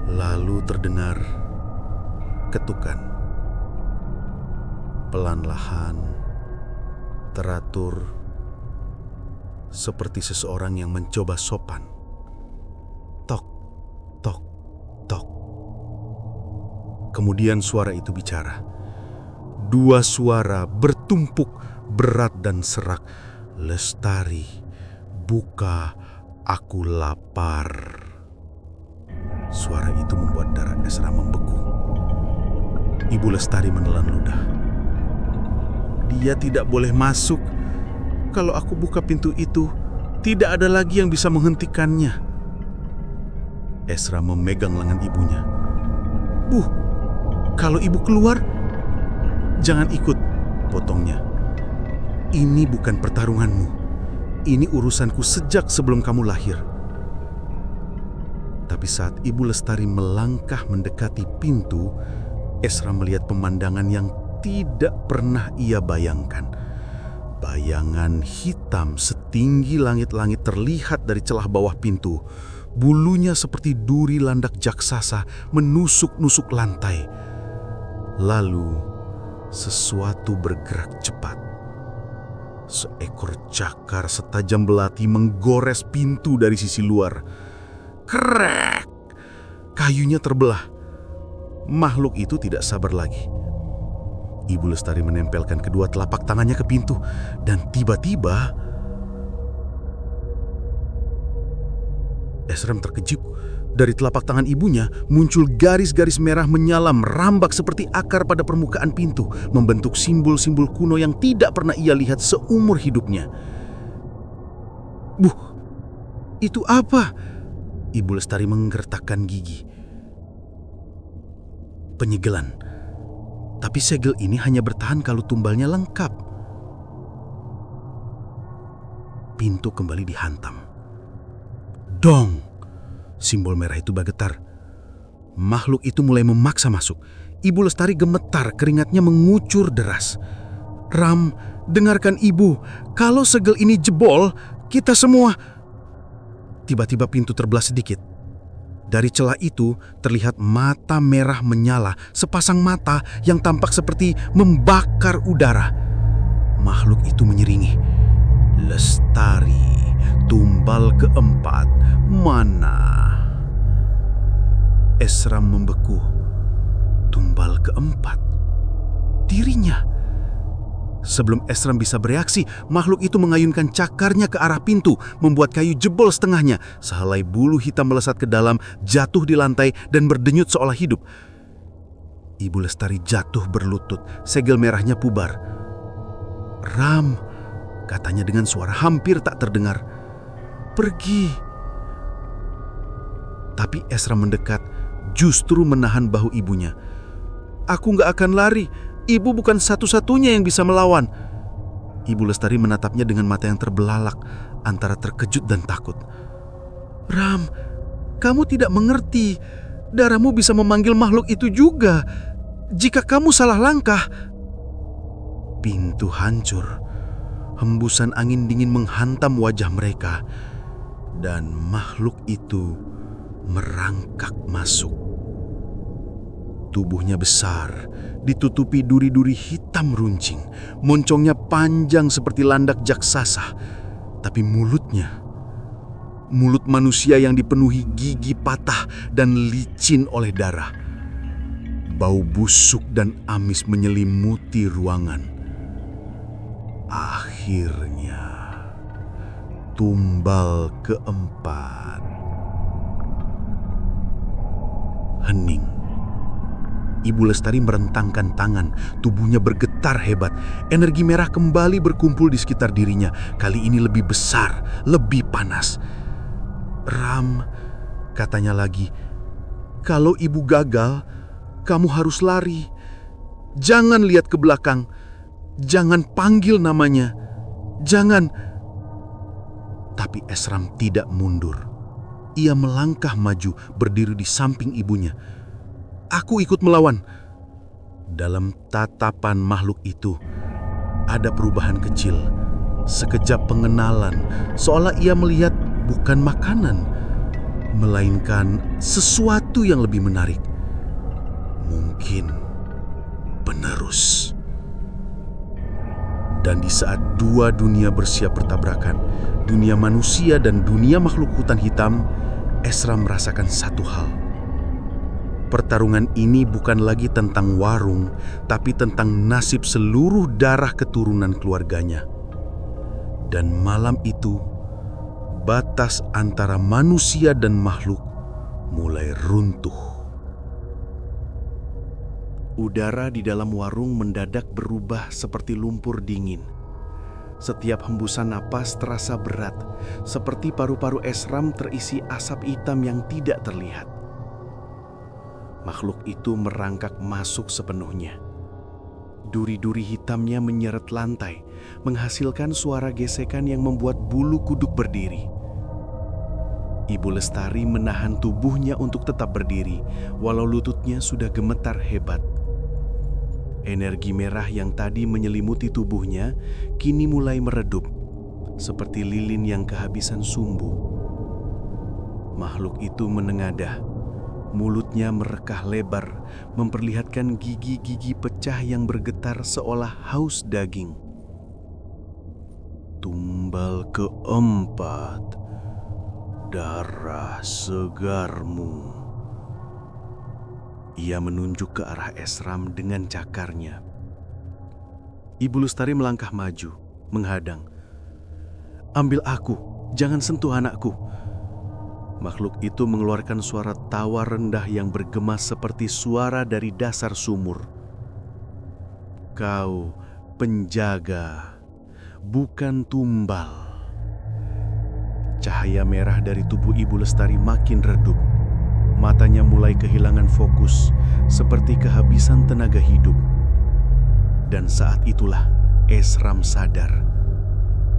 Lalu terdengar ketukan. Pelan-lahan, teratur, seperti seseorang yang mencoba sopan. Tok, tok, tok. Kemudian suara itu bicara. Dua suara bertumpuk, berat dan serak. Lestari, buka, aku lapar. Suara itu membuat darah Esram membeku. Ibu Lestari menelan ludah. Dia tidak boleh masuk. Kalau aku buka pintu itu, tidak ada lagi yang bisa menghentikannya. Esram memegang lengan ibunya. Bu, kalau ibu keluar, jangan ikut, potongnya. Ini bukan pertarunganmu. Ini urusanku sejak sebelum kamu lahir. Tapi saat Ibu Lestari melangkah mendekati pintu, Esram melihat pemandangan yang tidak pernah ia bayangkan. Bayangan hitam setinggi langit-langit terlihat dari celah bawah pintu. Bulunya seperti duri landak jaksasa menusuk-nusuk lantai. Lalu, sesuatu bergerak cepat. Seekor cakar setajam belati menggores pintu dari sisi luar. Krek! Kayunya terbelah. Makhluk itu tidak sabar lagi. Ibu Lestari menempelkan kedua telapak tangannya ke pintu, dan tiba-tiba Esram terkejut. Dari telapak tangan ibunya muncul garis-garis merah menyala merambak seperti akar pada permukaan pintu, membentuk simbol-simbol kuno yang tidak pernah ia lihat seumur hidupnya. Bu, itu apa? Ibu Lestari menggertakkan gigi. Penyegelan. Tapi segel ini hanya bertahan kalau tumbalnya lengkap. Pintu kembali dihantam. Dong! Simbol merah itu bergetar. Makhluk itu mulai memaksa masuk. Ibu Lestari gemetar, keringatnya mengucur deras. Ram, dengarkan ibu. Kalau segel ini jebol, kita semua... Tiba-tiba pintu terbelah sedikit. Dari celah itu terlihat mata merah menyala, sepasang mata yang tampak seperti membakar udara. Makhluk itu menyeringi. Lestari, tumbal keempat, mana? Esram membeku. Tumbal keempat. Dirinya. Sebelum Esram bisa bereaksi, makhluk itu mengayunkan cakarnya ke arah pintu, membuat kayu jebol setengahnya. Sehelai bulu hitam melesat ke dalam, jatuh di lantai dan berdenyut seolah hidup. Ibu Lestari jatuh berlutut, segel merahnya pubar. Ram, katanya dengan suara hampir tak terdengar. Pergi. Tapi Esram mendekat, justru menahan bahu ibunya. Aku gak akan lari. Ibu bukan satu-satunya yang bisa melawan. Ibu Lestari menatapnya dengan mata yang terbelalak antara terkejut dan takut. Ram, kamu tidak mengerti. Darahmu bisa memanggil makhluk itu juga. Jika kamu salah langkah... Pintu hancur. Hembusan angin dingin menghantam wajah mereka, dan makhluk itu merangkak masuk. Tubuhnya besar, ditutupi duri-duri hitam runcing. Moncongnya panjang seperti landak jaksasa, tapi mulut manusia yang dipenuhi gigi patah dan licin oleh darah. Bau busuk dan amis menyelimuti ruangan. Akhirnya, tumbal keempat. Hening. Ibu Lestari merentangkan tangan, tubuhnya bergetar hebat. Energi merah kembali berkumpul di sekitar dirinya. Kali ini lebih besar, lebih panas. "Ram," katanya lagi, "kalau ibu gagal, kamu harus lari. Jangan lihat ke belakang. Jangan panggil namanya. Jangan." Tapi Esram tidak mundur. Ia melangkah maju, berdiri di samping ibunya. "Aku ikut melawan." Dalam tatapan makhluk itu ada perubahan kecil, sekejap pengenalan, seolah ia melihat bukan makanan, melainkan sesuatu yang lebih menarik. Mungkin penerus. Dan di saat dua dunia bersiap bertabrakan, dunia manusia dan dunia makhluk hutan hitam, Esram merasakan satu hal. Pertarungan ini bukan lagi tentang warung, tapi tentang nasib seluruh darah keturunan keluarganya. Dan malam itu, batas antara manusia dan makhluk mulai runtuh. Udara di dalam warung mendadak berubah seperti lumpur dingin. Setiap hembusan napas terasa berat, seperti paru-paru Esram terisi asap hitam yang tidak terlihat. Makhluk itu merangkak masuk sepenuhnya. Duri-duri hitamnya menyeret lantai, menghasilkan suara gesekan yang membuat bulu kuduk berdiri. Ibu Lestari menahan tubuhnya untuk tetap berdiri, walau lututnya sudah gemetar hebat. Energi merah yang tadi menyelimuti tubuhnya kini mulai meredup, seperti lilin yang kehabisan sumbu. Makhluk itu menengadah. Mulutnya merekah lebar, memperlihatkan gigi-gigi pecah yang bergetar seolah haus daging. "Tumbal keempat, darah segarmu." Ia menunjuk ke arah Esram dengan cakarnya. Ibu Lestari melangkah maju, menghadang. "Ambil aku, jangan sentuh anakku." Makhluk itu mengeluarkan suara tawa rendah yang bergema seperti suara dari dasar sumur. "Kau penjaga, bukan tumbal." Cahaya merah dari tubuh Ibu Lestari makin redup. Matanya mulai kehilangan fokus, seperti kehabisan tenaga hidup. Dan saat itulah Esram sadar.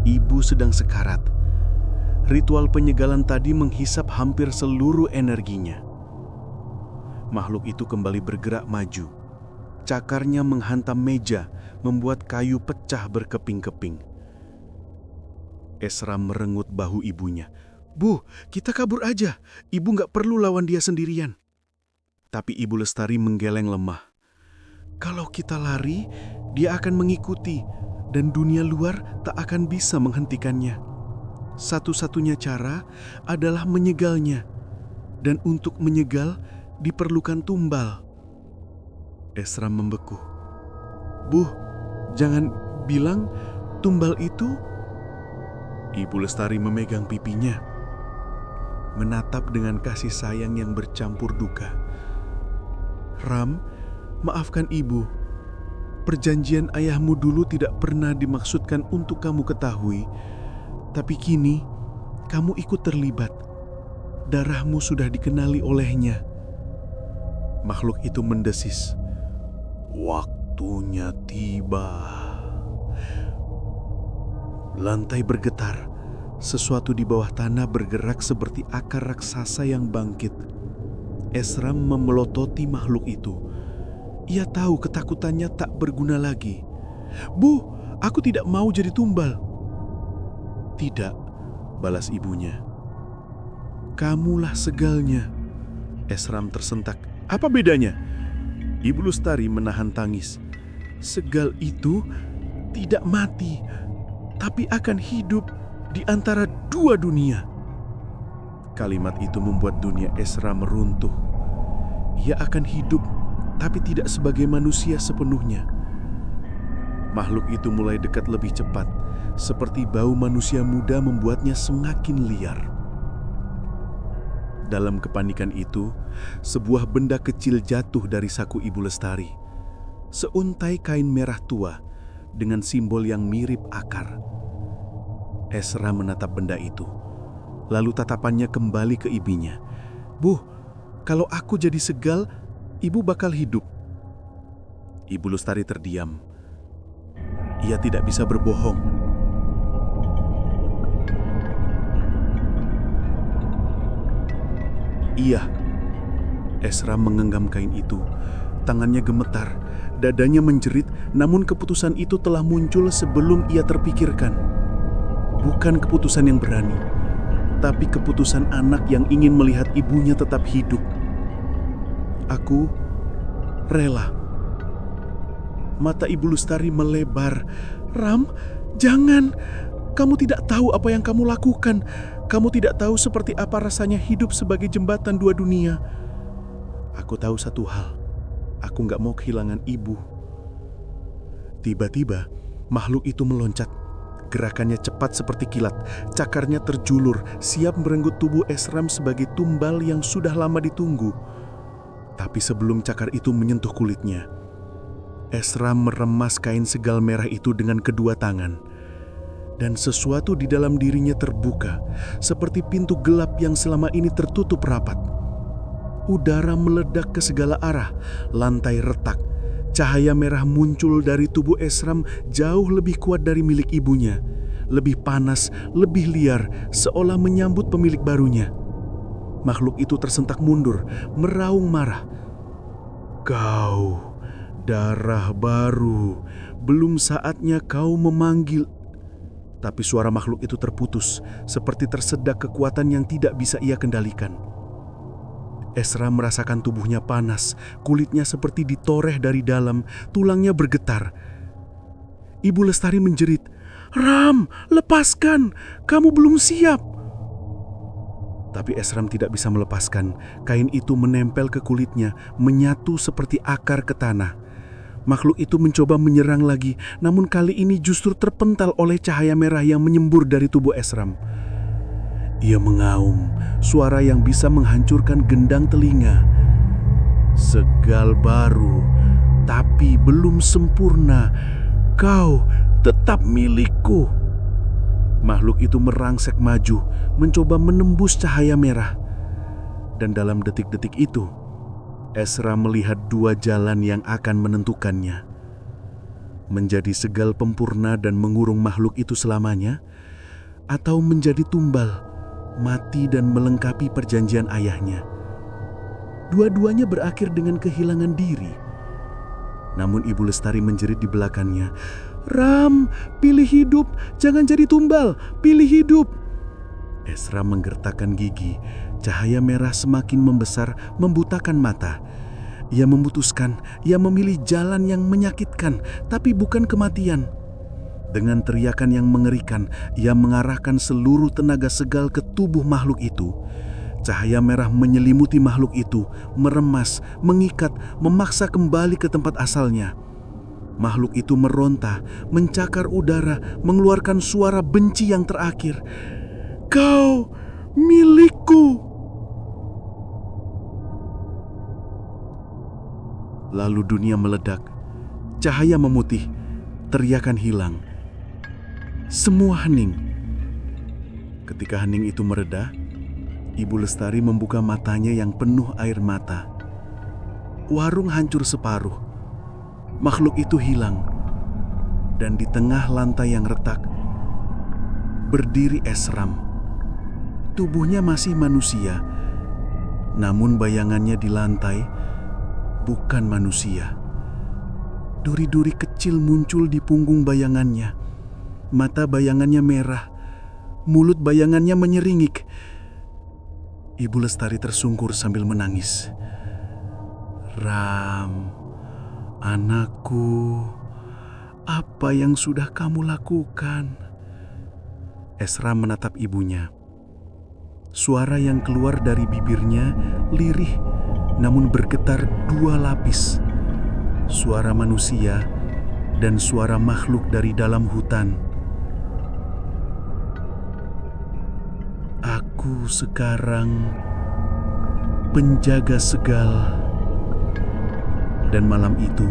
Ibu sedang sekarat. Ritual penyegalan tadi menghisap hampir seluruh energinya. Makhluk itu kembali bergerak maju. Cakarnya menghantam meja, membuat kayu pecah berkeping-keping. Esram merenggut bahu ibunya. "Bu, kita kabur aja. Ibu nggak perlu lawan dia sendirian." Tapi Ibu Lestari menggeleng lemah. "Kalau kita lari, dia akan mengikuti, dan dunia luar tak akan bisa menghentikannya. Satu-satunya cara adalah menyegalnya, dan untuk menyegal diperlukan tumbal." Esram membeku. "Bu, jangan bilang tumbal itu..." Ibu Lestari memegang pipinya, menatap dengan kasih sayang yang bercampur duka. "Ram, maafkan ibu. Perjanjian ayahmu dulu tidak pernah dimaksudkan untuk kamu ketahui, tapi kini kamu ikut terlibat. Darahmu sudah dikenali olehnya." Makhluk itu mendesis. "Waktunya tiba." Lantai bergetar. Sesuatu di bawah tanah bergerak seperti akar raksasa yang bangkit. Esram memelototi makhluk itu. Ia tahu ketakutannya tak berguna lagi. "Bu, aku tidak mau jadi tumbal." Tidak, balas ibunya. Kamulah segalnya. Esram tersentak. Apa bedanya? Ibu Lestari menahan tangis. Segal itu tidak mati, tapi akan hidup di antara dua dunia. Kalimat itu membuat dunia Esram meruntuh. Ia akan hidup, tapi tidak sebagai manusia sepenuhnya. Makhluk itu mulai dekat lebih cepat, seperti bau manusia muda membuatnya semakin liar. Dalam kepanikan itu, sebuah benda kecil jatuh dari saku Ibu Lestari. Seuntai kain merah tua dengan simbol yang mirip akar. Esra menatap benda itu, lalu tatapannya kembali ke ibunya. Bu, kalau aku jadi segal, ibu bakal hidup. Ibu Lestari terdiam. Ia tidak bisa berbohong. Iya. Esra menggenggam kain itu. Tangannya gemetar, dadanya menjerit, namun keputusan itu telah muncul sebelum ia terpikirkan. Bukan keputusan yang berani, tapi keputusan anak yang ingin melihat ibunya tetap hidup. Aku rela. Mata Ibu Lestari melebar. Ram, jangan. Kamu tidak tahu apa yang kamu lakukan. Kamu tidak tahu seperti apa rasanya hidup sebagai jembatan dua dunia. Aku tahu satu hal. Aku nggak mau kehilangan ibu. Tiba-tiba, makhluk itu meloncat. Gerakannya cepat seperti kilat. Cakarnya terjulur, siap merenggut tubuh Esram sebagai tumbal yang sudah lama ditunggu. Tapi sebelum cakar itu menyentuh kulitnya, Esram meremas kain segal merah itu dengan kedua tangan. Dan sesuatu di dalam dirinya terbuka, seperti pintu gelap yang selama ini tertutup rapat. Udara meledak ke segala arah, lantai retak. Cahaya merah muncul dari tubuh Esram jauh lebih kuat dari milik ibunya. Lebih panas, lebih liar, seolah menyambut pemilik barunya. Makhluk itu tersentak mundur, meraung marah. Kau, darah baru, belum saatnya kau memanggil. Tapi suara makhluk itu terputus, seperti tersedak kekuatan yang tidak bisa ia kendalikan. Esra merasakan tubuhnya panas, kulitnya seperti ditoreh dari dalam, tulangnya bergetar. Ibu Lestari menjerit, "Ram, lepaskan, kamu belum siap." Tapi Esram tidak bisa melepaskan. Kain itu menempel ke kulitnya, menyatu seperti akar ke tanah. Makhluk itu mencoba menyerang lagi, namun kali ini justru terpental oleh cahaya merah yang menyembur dari tubuh Esram. Ia mengaum, suara yang bisa menghancurkan gendang telinga. Segal baru, tapi belum sempurna. Kau tetap milikku. Makhluk itu merangsek maju, mencoba menembus cahaya merah. Dan dalam detik-detik itu, Esra melihat dua jalan yang akan menentukannya. Menjadi segal pempurna dan mengurung makhluk itu selamanya, atau menjadi tumbal, mati dan melengkapi perjanjian ayahnya. Dua-duanya berakhir dengan kehilangan diri. Namun Ibu Lestari menjerit di belakangnya, "Ram, pilih hidup, jangan jadi tumbal, pilih hidup." Esra menggertakkan gigi, cahaya merah semakin membesar, membutakan mata. Ia memutuskan, ia memilih jalan yang menyakitkan, tapi bukan kematian. Dengan teriakan yang mengerikan, ia mengarahkan seluruh tenaga segal ke tubuh makhluk itu. Cahaya merah menyelimuti makhluk itu, meremas, mengikat, memaksa kembali ke tempat asalnya. Makhluk itu meronta, mencakar udara, mengeluarkan suara benci yang terakhir. "Kau milikku!" Lalu dunia meledak, cahaya memutih, teriakan hilang. Semua hening. Ketika hening itu mereda, Ibu Lestari membuka matanya yang penuh air mata. Warung hancur separuh. Makhluk itu hilang. Dan di tengah lantai yang retak, berdiri Esram. Tubuhnya masih manusia, namun bayangannya di lantai bukan manusia. Duri-duri kecil muncul di punggung bayangannya. Mata bayangannya merah, Mulut bayangannya menyeringik. Ibu Lestari tersungkur sambil menangis. Ram, anakku, apa yang sudah kamu lakukan? Esram menatap ibunya. Suara yang keluar dari bibirnya lirih namun bergetar dua lapis. Suara manusia dan suara makhluk dari dalam hutan. Aku sekarang penjaga Segal. Dan malam itu,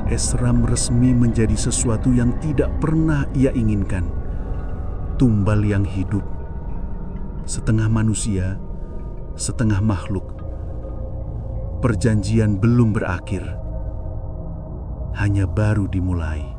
Esram resmi menjadi sesuatu yang tidak pernah ia inginkan. Tumbal yang hidup, setengah manusia, setengah makhluk. Perjanjian belum berakhir, hanya baru dimulai.